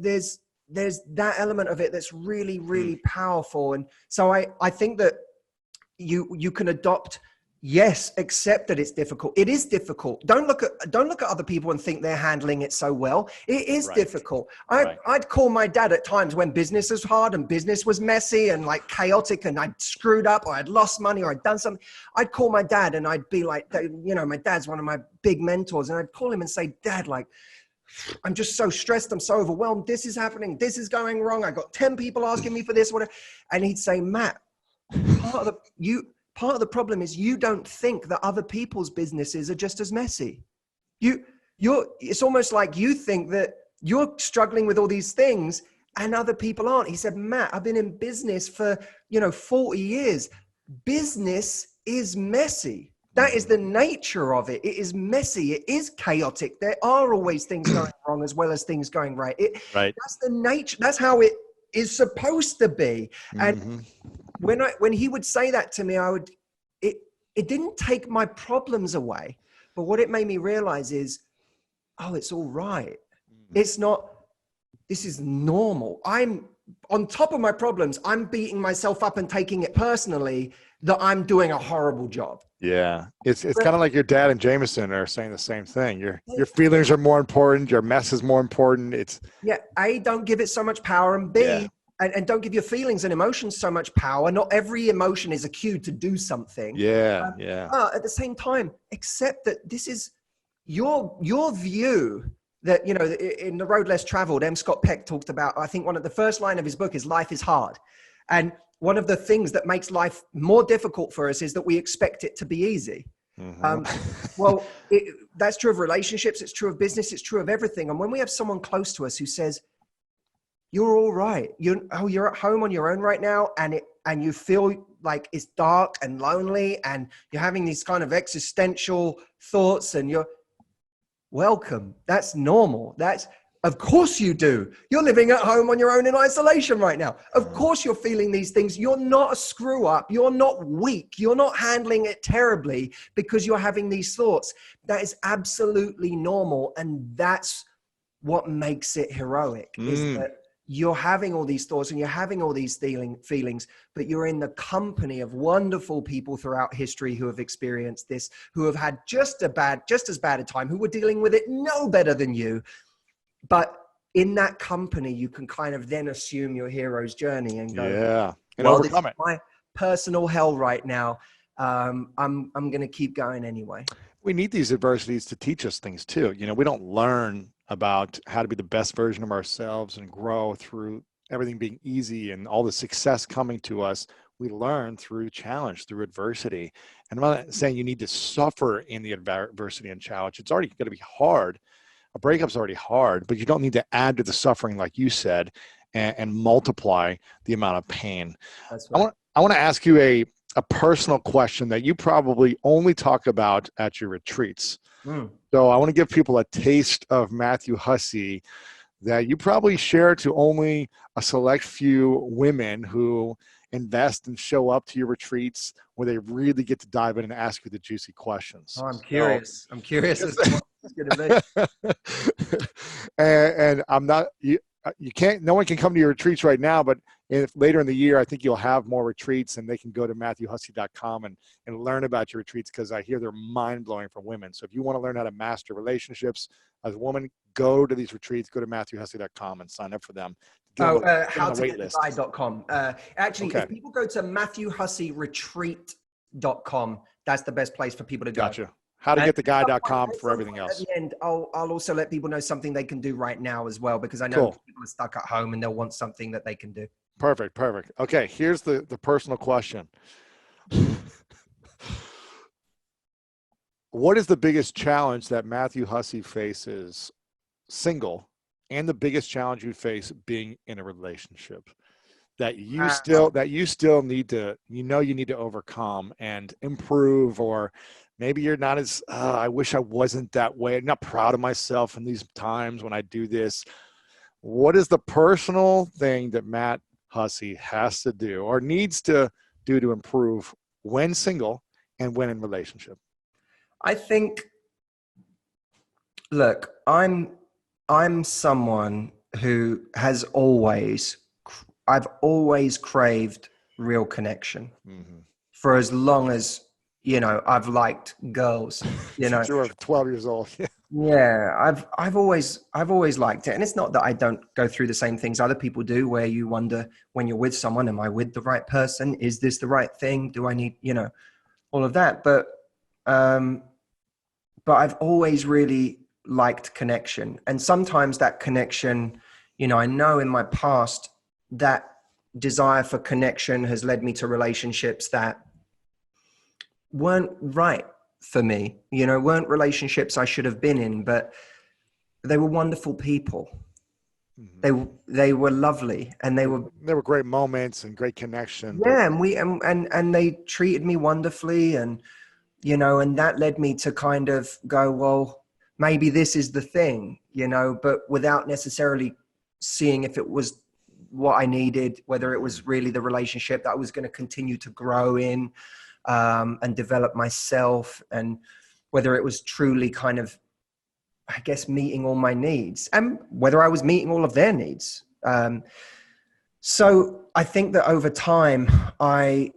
this, there's that element of it that's really, really powerful. And so I think that you can adopt, accept that it's difficult. It is difficult. Don't look at other people and think they're handling it so well. It is difficult. I'd call my dad at times when business was hard and business was messy and like chaotic, and I'd screwed up or I'd lost money or I'd done something. I'd call my dad and I'd be like, my dad's one of my big mentors, and I'd call him and say, Dad, like, I'm just so stressed. I'm so overwhelmed. This is happening. This is going wrong. I got 10 people asking me for this, whatever. And he'd say, Matt, part of the problem is you don't think that other people's businesses are just as messy. It's almost like you think that you're struggling with all these things and other people aren't. He said, Matt, I've been in business for, 40 years. Business is messy. That is the nature of it. It is messy. It is chaotic. There are always things going wrong as well as things going right. That's the nature. That's how it is supposed to be. And when he would say that to me, it didn't take my problems away. But what it made me realize is, oh, it's all right. It's not, this is normal. I'm on top of my problems. I'm beating myself up and taking it personally that I'm doing a horrible job. Yeah. It's kind of like your dad and Jameson are saying the same thing. Your feelings are more important. Your mess is more important. A, don't give it so much power, and B, and don't give your feelings and emotions so much power. Not every emotion is a cue to do something. But at the same time, accept that this is your view. That, in The Road Less Traveled, M. Scott Peck talked about, I think one of the first line of his book is life is hard. And one of the things that makes life more difficult for us is that we expect it to be easy. That's true of relationships. It's true of business. It's true of everything. And when we have someone close to us who says, you're all right. You're at home on your own right now. And you feel like it's dark and lonely and you're having these kind of existential thoughts, and you're welcome. That's normal. Of course you do. You're living at home on your own in isolation right now. Of course you're feeling these things. You're not a screw up. You're not weak. You're not handling it terribly because you're having these thoughts. That is absolutely normal. And that's what makes it heroic, is that you're having all these thoughts and you're having all these feelings, but you're in the company of wonderful people throughout history who have experienced this, who have had just as bad a time, who were dealing with it no better than you. But in that company, you can kind of then assume your hero's journey and go, yeah, and well, overcome this it. is my personal hell right now. I'm going to keep going anyway. We need these adversities to teach us things too. You know, we don't learn about how to be the best version of ourselves and grow through everything being easy and all the success coming to us. We learn through challenge, through adversity. And I'm not saying you need to suffer in the adversity and challenge. It's already going to be hard. A breakup's already hard, but you don't need to add to the suffering, like you said, and multiply the amount of pain. That's right. I want to ask you a personal question that you probably only talk about at your retreats. So I want to give people a taste of Matthew Hussey that you probably share to only a select few women who invest and show up to your retreats where they really get to dive in and ask you the juicy questions. Oh, I'm curious. So, I'm curious as to what it's going to be. and I'm not, you can't, no one can come to your retreats right now, but if later in the year, I think you'll have more retreats and they can go to MatthewHussey.com and learn about your retreats, because I hear they're mind-blowing for women. So if you want to learn how to master relationships as a woman, go to these retreats, go to MatthewHussey.com and sign up for them. howtogettheguy.com. Actually, okay. If people go to MatthewHusseyRetreat.com, that's the best place for people to go. Gotcha. Howtogettheguy.com for everything else. At the end, I'll also let people know something they can do right now as well, because I know people are stuck at home and they'll want something that they can do. Perfect. Okay, here's the personal question. What is the biggest challenge that Matthew Hussey faces single, and the biggest challenge you face being in a relationship that you still need to, you need to overcome and improve? Or maybe you're not as, I wish I wasn't that way. I'm not proud of myself in these times when I do this. What is the personal thing that Matt Hussey has to do or needs to do to improve when single and when in relationship? I think, look, I'm someone who has I've always craved real connection for as long as, I've liked girls, Since you were 12 years old. Yeah, I've always liked it. And it's not that I don't go through the same things other people do, where you wonder when you're with someone, am I with the right person? Is this the right thing? Do I need, all of that? But I've always really liked connection. And sometimes that connection, I know in my past that desire for connection has led me to relationships that weren't right for me, weren't relationships I should have been in, but they were wonderful people. They were lovely, and they were great moments and great connection. Yeah. And they treated me wonderfully, and, and that led me to kind of go, well, maybe this is the thing, but without necessarily seeing if it was what I needed, whether it was really the relationship that I was going to continue to grow in, and develop myself, and whether it was truly kind of, I guess, meeting all my needs, and whether I was meeting all of their needs. So I think that over time, I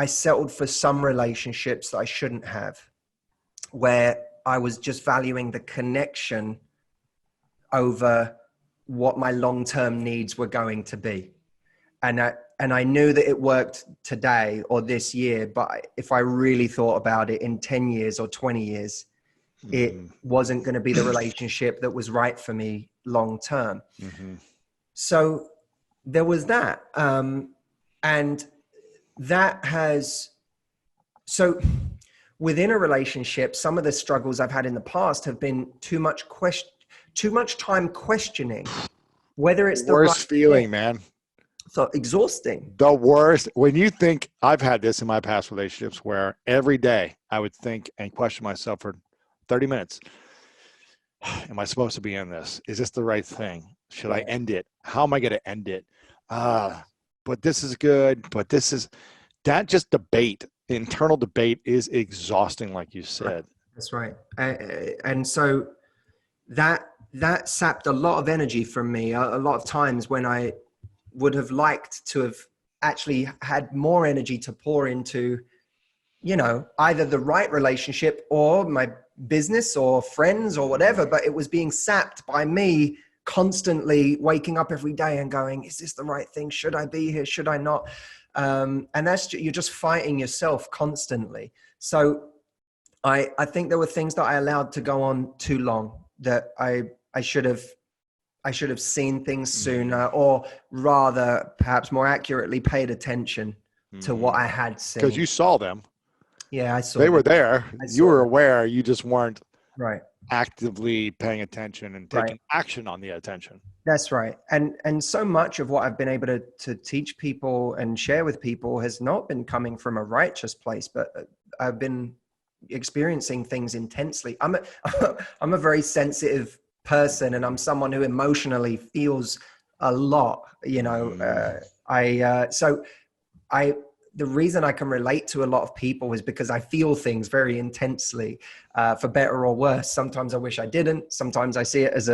settled for some relationships that I shouldn't have, where I was just valuing the connection over what my long-term needs were going to be. And I knew that it worked today or this year, but if I really thought about it, in 10 years or 20 years, it wasn't going to be the relationship that was right for me long-term. So there was that. And that has, so within a relationship, some of the struggles I've had in the past have been too much time questioning whether it's the worst right feeling, thing. man. So exhausting. The worst. When you think, I've had this in my past relationships where every day I would think and question myself for 30 minutes. Am I supposed to be in this? Is this the right thing? Should I end it? How am I going to end it? But this is good. But this is, that just debate, internal debate is exhausting, like you said. That's right. And so that that sapped a lot of energy from me. A lot of times when I would have liked to have actually had more energy to pour into, you know, either the right relationship or my business or friends or whatever, but it was being sapped by me constantly waking up every day and going, is this the right thing? Should I be here? Should I not? And you're just fighting yourself constantly. So I think there were things that I allowed to go on too long, that I should have seen things sooner, or rather, perhaps more accurately, paid attention to what I had seen. Because you saw them. Yeah, I saw They were there. You were aware. You just weren't actively paying attention and taking action on the attention. That's right. And so much of what I've been able to teach people and share with people has not been coming from a righteous place, but I've been experiencing things intensely. I'm a very sensitive person, and I'm someone who emotionally feels a lot, you know. The reason I can relate to a lot of people is because I feel things very intensely, for better or worse. Sometimes I wish I didn't. Sometimes I see it as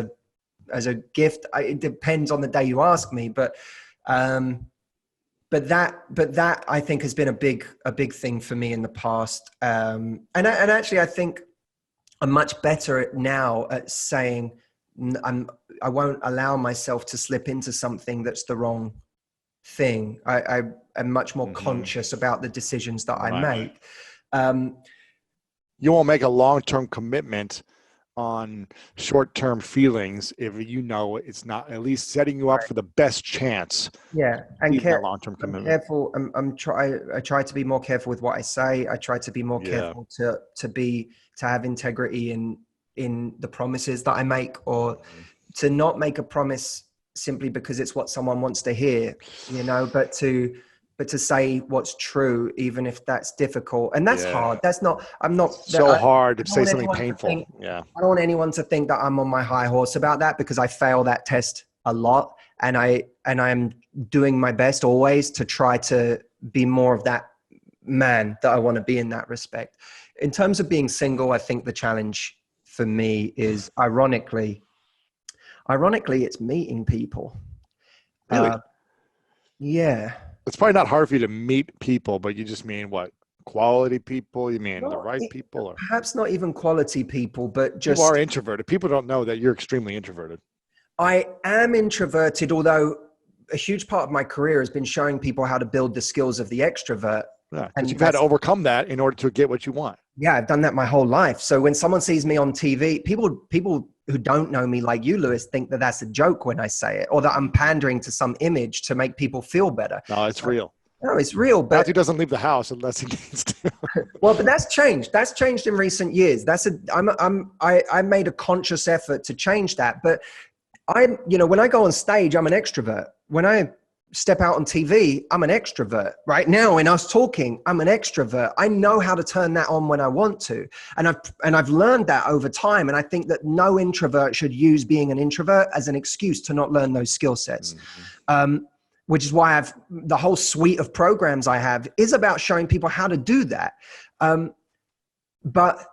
a gift. It depends on the day you ask me, but that I think has been a big thing for me in the past. And actually I think I'm much better now at saying I won't allow myself to slip into something that's the wrong thing. I am much more conscious about the decisions that I make. You won't make a long-term commitment on short-term feelings if you know it's not at least setting you up for the best chance. Yeah, and long-term commitment. Careful. I try to be more careful with what I say. I try to be more careful to have integrity in the promises that I make, or to not make a promise simply because it's what someone wants to hear, you know, but to say what's true, even if that's difficult. And that's hard. Hard to say something painful. I don't want anyone to think that I'm on my high horse about that, because I fail that test a lot. And I'm doing my best always to try to be more of that man that I want to be in that respect. In terms of being single, I think the challenge for me is ironically, it's meeting people. Really? Yeah. It's probably not hard for you to meet people, but you just mean what? Quality people? You mean the right people? Or? Perhaps not even quality people, but just... You are introverted. People don't know that you're extremely introverted. I am introverted, although a huge part of my career has been showing people how to build the skills of the extrovert. Yeah, because you've had to overcome that in order to get what you want. Yeah, I've done that my whole life. So when someone sees me on TV, people who don't know me like you, Lewis, think that that's a joke when I say it, or that I'm pandering to some image to make people feel better. No, it's real. No, it's real. But Matthew doesn't leave the house unless he needs to. Well, but that's changed. That's changed in recent years. I made a conscious effort to change that. But when I go on stage, I'm an extrovert. When I step out on TV, I'm an extrovert. Right now, in us talking, I'm an extrovert. I know how to turn that on when I want to. And I've learned that over time. And I think that no introvert should use being an introvert as an excuse to not learn those skill sets. Which is why the whole suite of programs I have is about showing people how to do that. But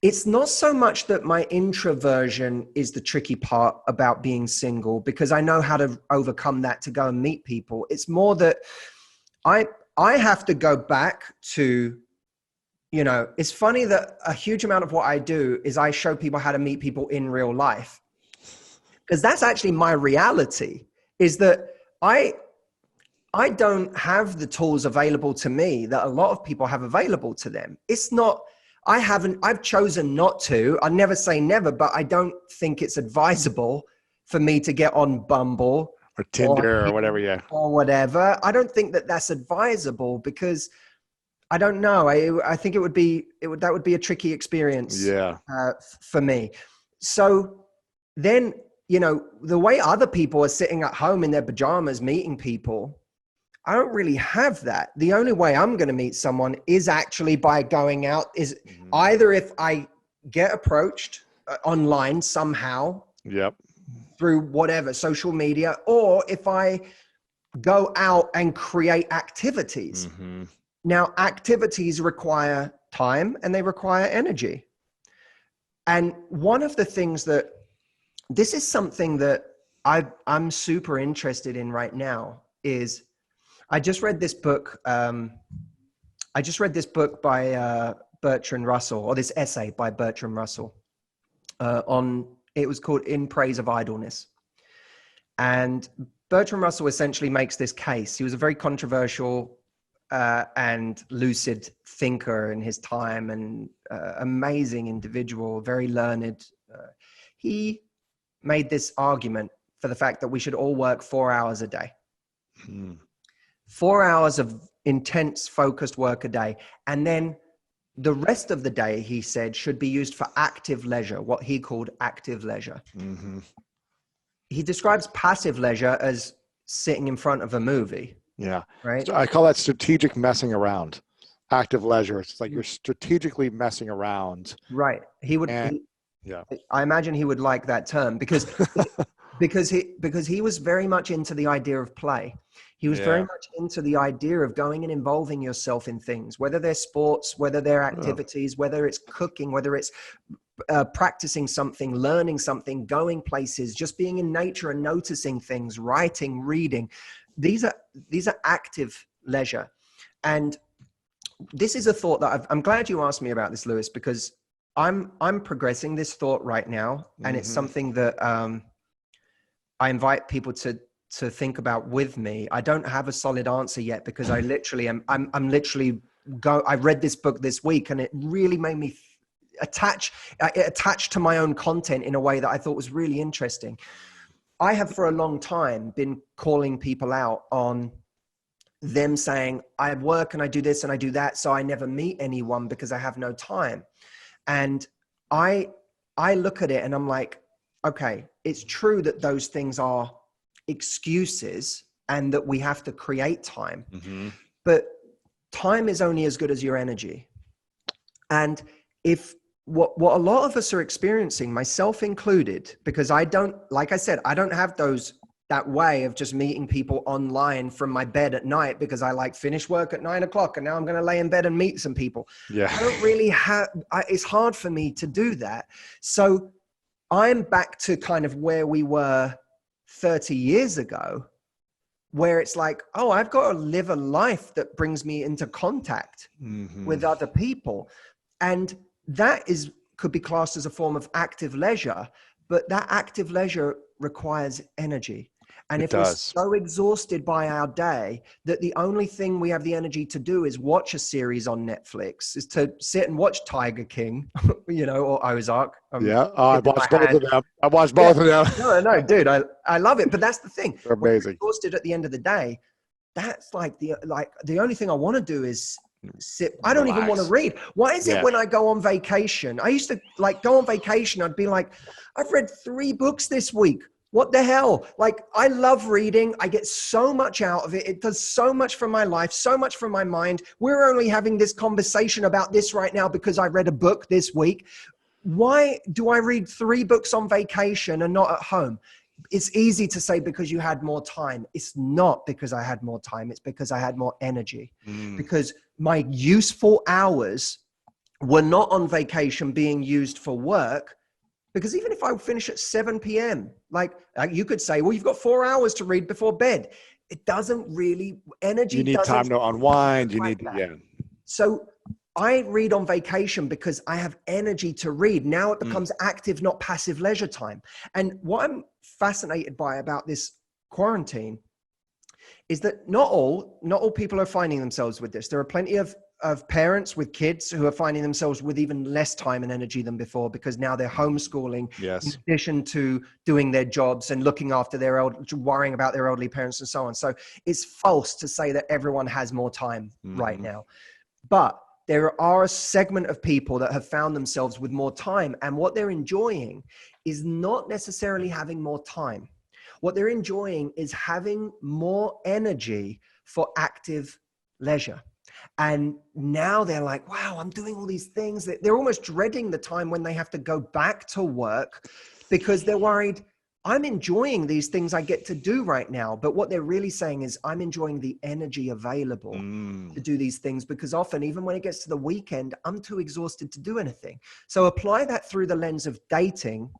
it's not so much that my introversion is the tricky part about being single, because I know how to overcome that to go and meet people. It's more that I have to go back to, it's funny that a huge amount of what I do is I show people how to meet people in real life. Because that's actually my reality, is that I don't have the tools available to me that a lot of people have available to them. I've chosen not to. I never say never, but I don't think it's advisable for me to get on Bumble or Tinder or whatever. Yeah. Or whatever. I don't think that that's advisable, because I don't know. I think that would be a tricky experience. Yeah. For me. So then, the way other people are sitting at home in their pajamas meeting people, I don't really have that. The only way I'm going to meet someone is actually by going out, is either if I get approached online somehow, through whatever, social media, or if I go out and create activities. Now, activities require time and they require energy. And one of the things that this is something that I'm super interested in right now. Is I just read this book. I just read this book by Bertrand Russell, or this essay by Bertrand Russell it was called In Praise of Idleness. And Bertrand Russell essentially makes this case. He was a very controversial and lucid thinker in his time, and amazing individual, very learned. He made this argument for the fact that we should all work 4 hours a day. 4 hours of intense, focused work a day. And then the rest of the day, he said, should be used for active leisure, what he called active leisure. Mm-hmm. He describes passive leisure as sitting in front of a movie. Yeah. Right. So I call that strategic messing around. Active leisure. It's like you're strategically messing around. Right. I imagine he would like that term because he was very much into the idea of play. He was very much into the idea of going and involving yourself in things, whether they're sports, whether they're activities, whether it's cooking, whether it's practicing something, learning something, going places, just being in nature and noticing things, writing, reading. These are active leisure. And this is a thought that I'm glad you asked me about this, Lewis, because I'm progressing this thought right now. And it's something that I invite people to think about with me. I don't have a solid answer yet because I literally I read this book this week and it really made me attach to my own content in a way that I thought was really interesting. I have for a long time been calling people out on them saying, I work and I do this and I do that, so I never meet anyone because I have no time. And I look at it and I'm like, okay, it's true that those things are excuses and that we have to create time. But time is only as good as your energy. And if what a lot of us are experiencing, myself included, because I don't have that way of just meeting people online from my bed at night because I finish work at 9 o'clock and now I'm going to lay in bed and meet some people. I don't really it's hard for me to do that. So I'm back to kind of where we were 30 years ago, where it's like, oh, I've got to live a life that brings me into contact with other people. And that could be classed as a form of active leisure, but that active leisure requires energy. And if we're so exhausted by our day that the only thing we have the energy to do is watch a series on Netflix, is to sit and watch Tiger King, or Ozark. I watched both of them. I watched both of them. No, dude, I love it. But that's the thing. They're amazing. When we're exhausted at the end of the day, that's the only thing I want to do is sit. I don't even want to read. Why is it when I go on vacation? I used to go on vacation. I'd be like, I've read 3 books this week. What the hell? I love reading. I get so much out of it. It does so much for my life, so much for my mind. We're only having this conversation about this right now because I read a book this week. Why do I read 3 books on vacation and not at home? It's easy to say because you had more time. It's not because I had more time. It's because I had more energy. Because my useful hours were not on vacation being used for work. Because even if I finish at 7 p.m., you could say, well, you've got 4 hours to read before bed. It doesn't really, energy. You need time to unwind. You need to, So I read on vacation because I have energy to read. Now it becomes active, not passive leisure time. And what I'm fascinated by about this quarantine is that not all people are finding themselves with this. There are plenty of parents with kids who are finding themselves with even less time and energy than before because now they're homeschooling in addition to doing their jobs and looking after worrying about their elderly parents and so on. So it's false to say that everyone has more time right now. But there are a segment of people that have found themselves with more time, and what they're enjoying is not necessarily having more time. What they're enjoying is having more energy for active leisure. And now they're like, wow, I'm doing all these things. They're almost dreading the time when they have to go back to work because they're worried, I'm enjoying these things I get to do right now. But what they're really saying is I'm enjoying the energy available to do these things, because often, even when it gets to the weekend, I'm too exhausted to do anything. So apply that through the lens of dating.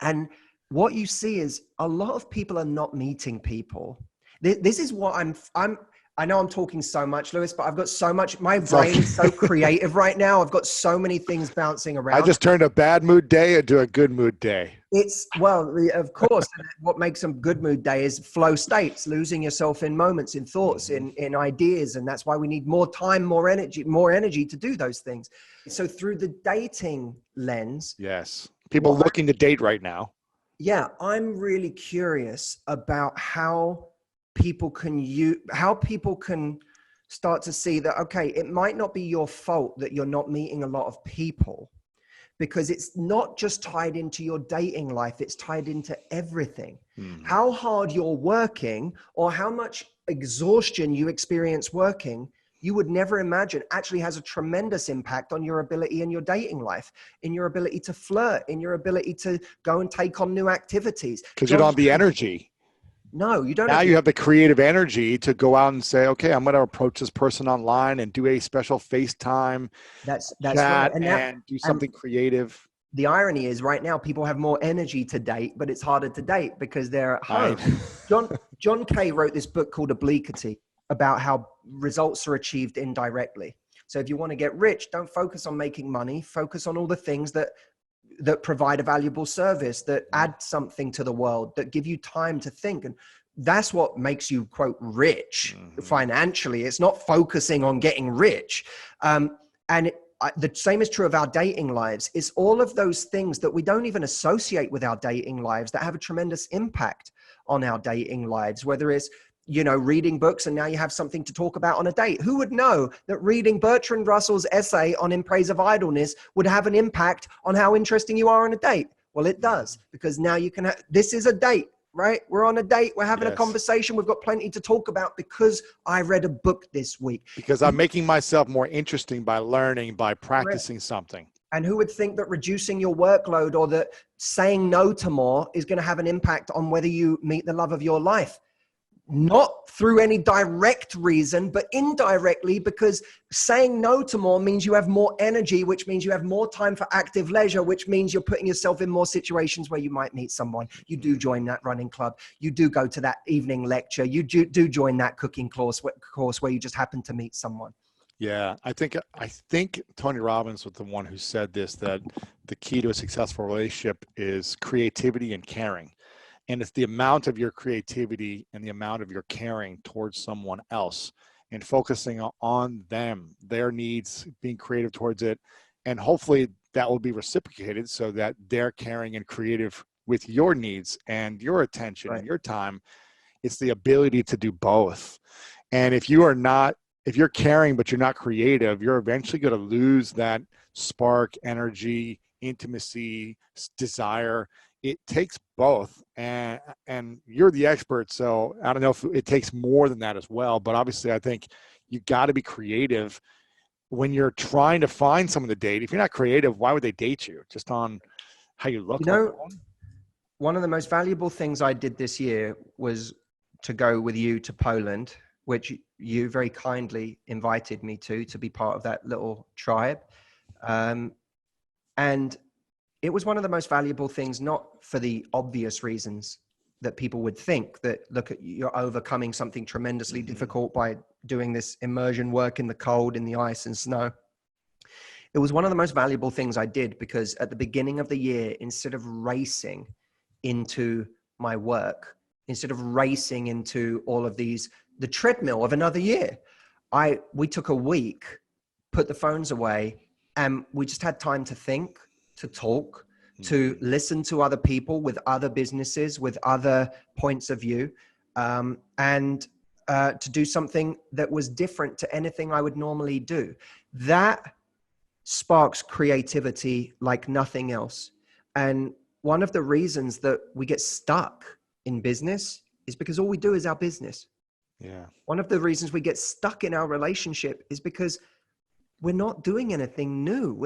And what you see is a lot of people are not meeting people. This is what I know I'm talking so much, Lewis, but I've got so much, my brain is so creative right now. I've got so many things bouncing around. I just turned a bad mood day into a good mood day. Well, of course, what makes a good mood day is flow states, losing yourself in moments, in thoughts, in ideas. And that's why we need more time, more energy to do those things. So through the dating lens. Yes. People looking to date right now. Yeah. I'm really curious about how people can start to see that, okay, it might not be your fault that you're not meeting a lot of people, because it's not just tied into your dating life, it's tied into everything. How hard you're working or how much exhaustion you experience working, you would never imagine actually has a tremendous impact on your ability in your dating life, in your ability to flirt, in your ability to go and take on new activities. Because you don't have the energy. No, you don't. Now you have the creative energy to go out and say, okay, I'm going to approach this person online and do a special FaceTime that's chat right. and do something creative. The irony is right now people have more energy to date, but it's harder to date because they're at home. John Kay wrote this book called Obliquity about how results are achieved indirectly. So if you want to get rich, don't focus on making money, focus on all the things that provide a valuable service, that add something to the world, that give you time to think. And that's what makes you, quote, rich financially. It's not focusing on getting rich. The same is true of our dating lives. It's all of those things that we don't even associate with our dating lives that have a tremendous impact on our dating lives, whether it's, reading books and now you have something to talk about on a date. Who would know that reading Bertrand Russell's essay on In Praise of Idleness would have an impact on how interesting you are on a date? Well, it does, because now you can this is a date, right? We're on a date. We're having a conversation. We've got plenty to talk about because I read a book this week. Because I'm making myself more interesting by learning, by practicing something. And who would think that reducing your workload or that saying no to more is going to have an impact on whether you meet the love of your life? Not through any direct reason, but indirectly, because saying no to more means you have more energy, which means you have more time for active leisure, which means you're putting yourself in more situations where you might meet someone. You do join that running club. You do go to that evening lecture. You do join that cooking course where you just happen to meet someone. Yeah, I think Tony Robbins was the one who said this, that the key to a successful relationship is creativity and caring. And it's the amount of your creativity and the amount of your caring towards someone else and focusing on them, their needs, being creative towards it. And hopefully that will be reciprocated so that they're caring and creative with your needs and your attention and your time. It's the ability to do both. And if you're caring, but you're not creative, you're eventually going to lose that spark, energy, intimacy, desire. It takes both, and you're the expert, so I don't know if it takes more than that as well, but obviously I think you got to be creative when you're trying to find someone to date. If you're not creative, why would they date you? Just on how you look. One of the most valuable things I did this year was to go with you to Poland, which you very kindly invited me to be part of that little tribe. And it was one of the most valuable things, not for the obvious reasons that people would think, that look at you're overcoming something tremendously difficult by doing this immersion work in the cold, in the ice and snow. It was one of the most valuable things I did because at the beginning of the year, instead of racing into my work, instead of racing into all of the treadmill of another year, we took a week, put the phones away, and we just had time to think, to talk, to listen to other people with other businesses, with other points of view, and to do something that was different to anything I would normally do. That sparks creativity like nothing else. And one of the reasons that we get stuck in business is because all we do is our business. Yeah. One of the reasons we get stuck in our relationship is because we're not doing anything new.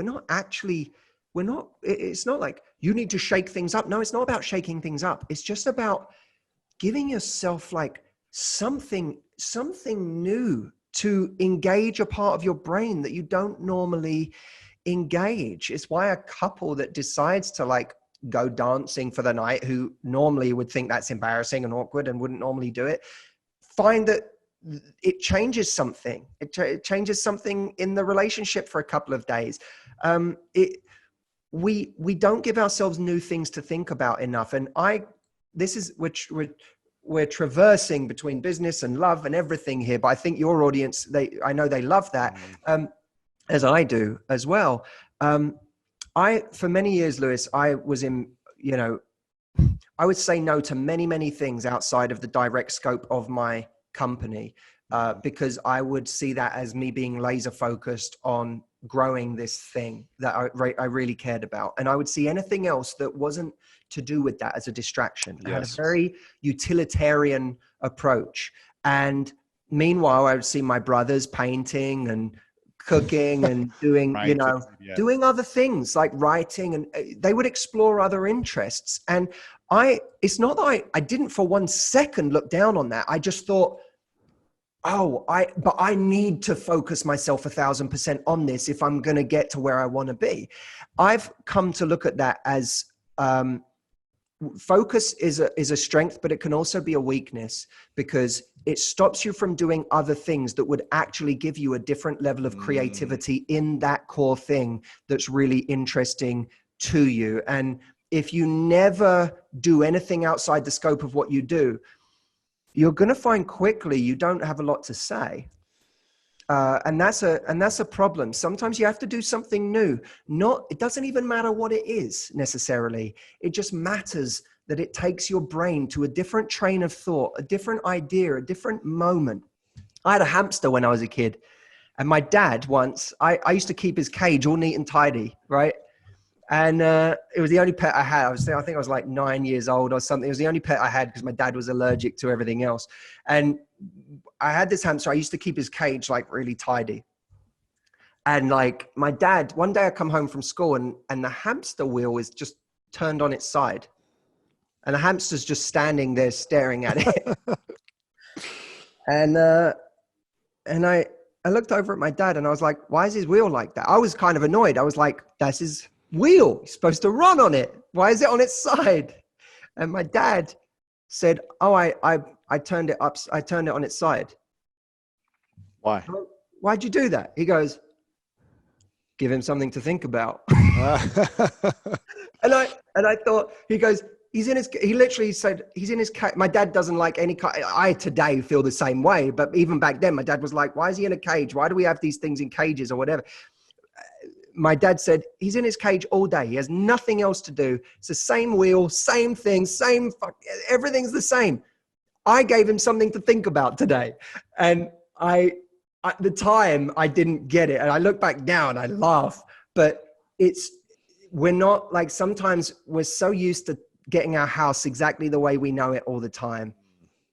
It's not like you need to shake things up. No, it's not about shaking things up. It's just about giving yourself like something new to engage a part of your brain that you don't normally engage. It's why a couple that decides to like go dancing for the night, who normally would think that's embarrassing and awkward and wouldn't normally do it, find that it changes something. It changes something in the relationship for a couple of days. We don't give ourselves new things to think about enough. And this is which we're traversing between business and love and everything here. But I think your audience, I know they love that, as I do as well. For many years, Lewis, I was in, I would say no to many, many things outside of the direct scope of my company, because I would see that as me being laser focused on growing this thing that I really cared about. And I would see anything else that wasn't to do with that as a distraction. Yes. I had a very utilitarian approach. And meanwhile, I would see my brothers painting and cooking and doing, right. Doing other things like writing, and they would explore other interests. And it's not that I didn't for one second look down on that. I just thought, but I need to focus myself 1,000% on this if I'm going to get to where I want to be. I've come to look at that as focus is a strength, but it can also be a weakness, because it stops you from doing other things that would actually give you a different level of creativity in that core thing that's really interesting to you. And if you never do anything outside the scope of what you do, you're going to find quickly you don't have a lot to say. And that's a problem. Sometimes you have to do something new. It doesn't even matter what it is necessarily. It just matters that it takes your brain to a different train of thought, a different idea, a different moment. I had a hamster when I was a kid, and my dad once, I used to keep his cage all neat and tidy, right? And it was the only pet I had. I think I was like 9 years old or something. It was the only pet I had because my dad was allergic to everything else. And I had this hamster. I used to keep his cage like really tidy. And like my dad, one day I come home from school and the hamster wheel is just turned on its side. And the hamster's just standing there staring at it. And I looked over at my dad and I was like, why is his wheel like that? I was kind of annoyed. I was like, that's his wheel. He's supposed to run on it. Why is it on its side? And my dad said, I turned it up. I turned it on its side. Why? Why'd you do that? He goes, give him something to think about. And I thought, he goes, he literally said, he's in his cage. My dad doesn't like any cage. I today feel the same way. But even back then, my dad was like, why is he in a cage? Why do we have these things in cages or whatever? My dad said, he's in his cage all day. He has nothing else to do. It's the same wheel, same thing, everything's the same. I gave him something to think about today. And at the time I didn't get it. And I look back now and I laugh, but we're not like, sometimes we're so used to getting our house exactly the way we know it all the time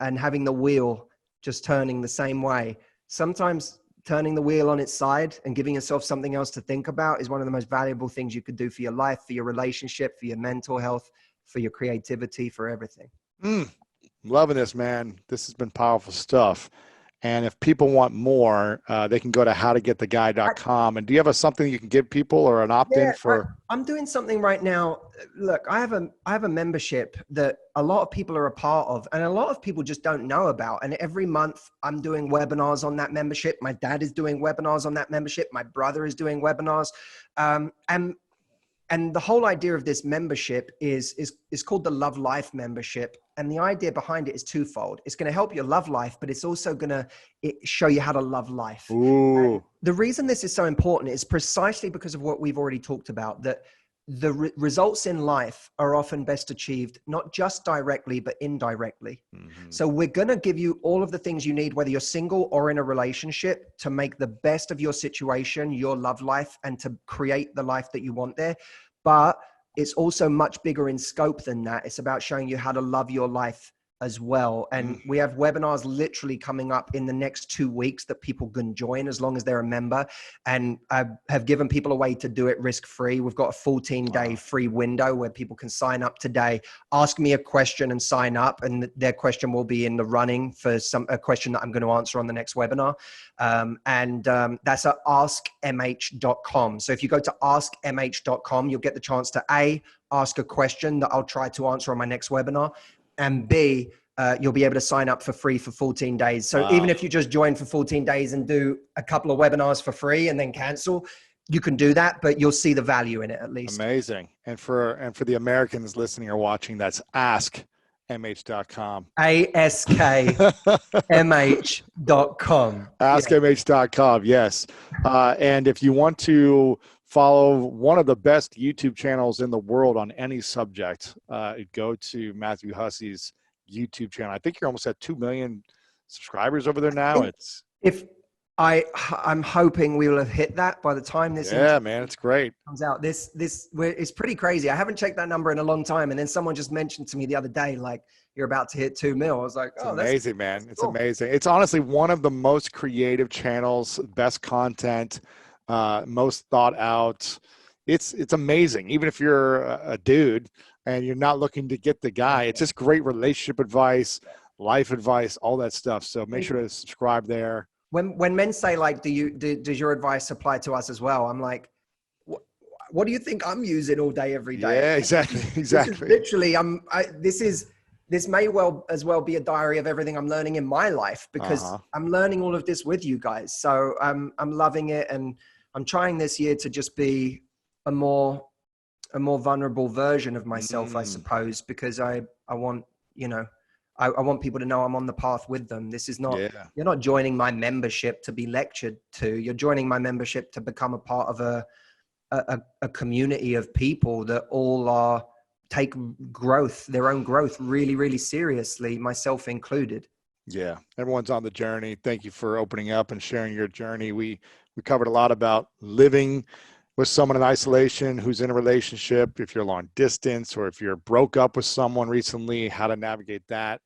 and having the wheel just turning the same way. Sometimes turning the wheel on its side and giving yourself something else to think about is one of the most valuable things you could do for your life, for your relationship, for your mental health, for your creativity, for everything. Loving this, man. This has been powerful stuff. And if people want more, they can go to howtogettheguy.com. And do you have something you can give people or an opt-in for? I'm doing something right now. Look, I have a membership that a lot of people are a part of and a lot of people just don't know about. And every month I'm doing webinars on that membership. My dad is doing webinars on that membership. My brother is doing webinars. And the whole idea of this membership is called the Love Life membership. And the idea behind it is twofold. It's going to help your love life, but it's also going to show you how to love life. Ooh. The reason this is so important is precisely because of what we've already talked about, that the results in life are often best achieved, not just directly, but indirectly. Mm-hmm. So we're going to give you all of the things you need, whether you're single or in a relationship, to make the best of your situation, your love life, and to create the life that you want there. But it's also much bigger in scope than that. It's about showing you how to love your life as well. And we have webinars literally coming up in the next 2 weeks that people can join as long as they're a member. And I have given people a way to do it risk-free. We've got a 14-day free window where people can sign up today, ask me a question and sign up. And their question will be in the running for a question that I'm going to answer on the next webinar. That's at askmh.com. So if you go to askmh.com, you'll get the chance to ask a question that I'll try to answer on my next webinar. And B, you'll be able to sign up for free for 14 days. So even if you just join for 14 days and do a couple of webinars for free and then cancel, you can do that, but you'll see the value in it at least. Amazing. And for the Americans listening or watching, that's askmh.com. AskMH.com. AskMH.com, yes. And if you want to follow one of the best YouTube channels in the world on any subject, go to Matthew Hussey's YouTube channel. I think you're almost at 2 million subscribers over there now. I'm hoping we will have hit that by the time this man, it's great. comes out. It's pretty crazy. I haven't checked that number in a long time. And then someone just mentioned to me the other day, like, you're about to hit 2 mil. I was like, it's amazing, man. It's amazing. It's honestly one of the most creative channels, best content, most thought out. It's amazing. Even if you're a dude and you're not looking to get the guy, it's just great relationship advice, life advice, all that stuff. So make sure to subscribe there. When men say, like, does your advice apply to us as well? I'm like, what do you think I'm using all day, every day? Yeah, exactly. Literally, this may as well be a diary of everything I'm learning in my life, because I'm learning all of this with you guys. So I'm loving it, and I'm trying this year to just be a more vulnerable version of myself, I suppose, because I want, I want people to know I'm on the path with them. This is not, you're not joining my membership to be lectured to. You're joining my membership to become a part of a community of people that all take their own growth really, really seriously, myself included. Yeah. Everyone's on the journey. Thank you for opening up and sharing your journey. We covered a lot about living with someone in isolation who's in a relationship, if you're long distance, or if you're broke up with someone recently, how to navigate that.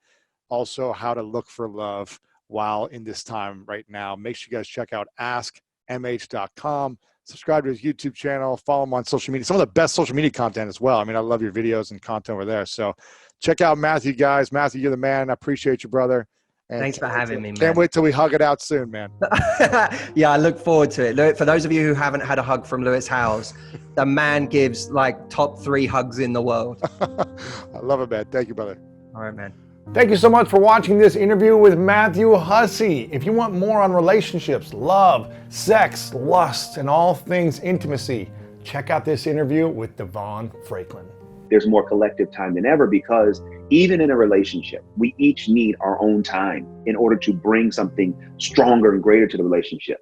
Also, how to look for love while in this time right now. Make sure you guys check out askmh.com. Subscribe to his YouTube channel. Follow him on social media. Some of the best social media content as well. I mean, I love your videos and content over there. So check out Matthew, guys. Matthew, you're the man. I appreciate you, brother. And thanks for having me, man. Can't wait till we hug it out soon, man. Yeah, I look forward to it. For those of you who haven't had a hug from Lewis Howes, the man gives like top 3 hugs in the world. I love it, man. Thank you, brother. All right, man. Thank you so much for watching this interview with Matthew Hussey. If you want more on relationships, love, sex, lust, and all things intimacy, check out this interview with Devon Franklin. There's more collective time than ever, because even in a relationship, we each need our own time in order to bring something stronger and greater to the relationship.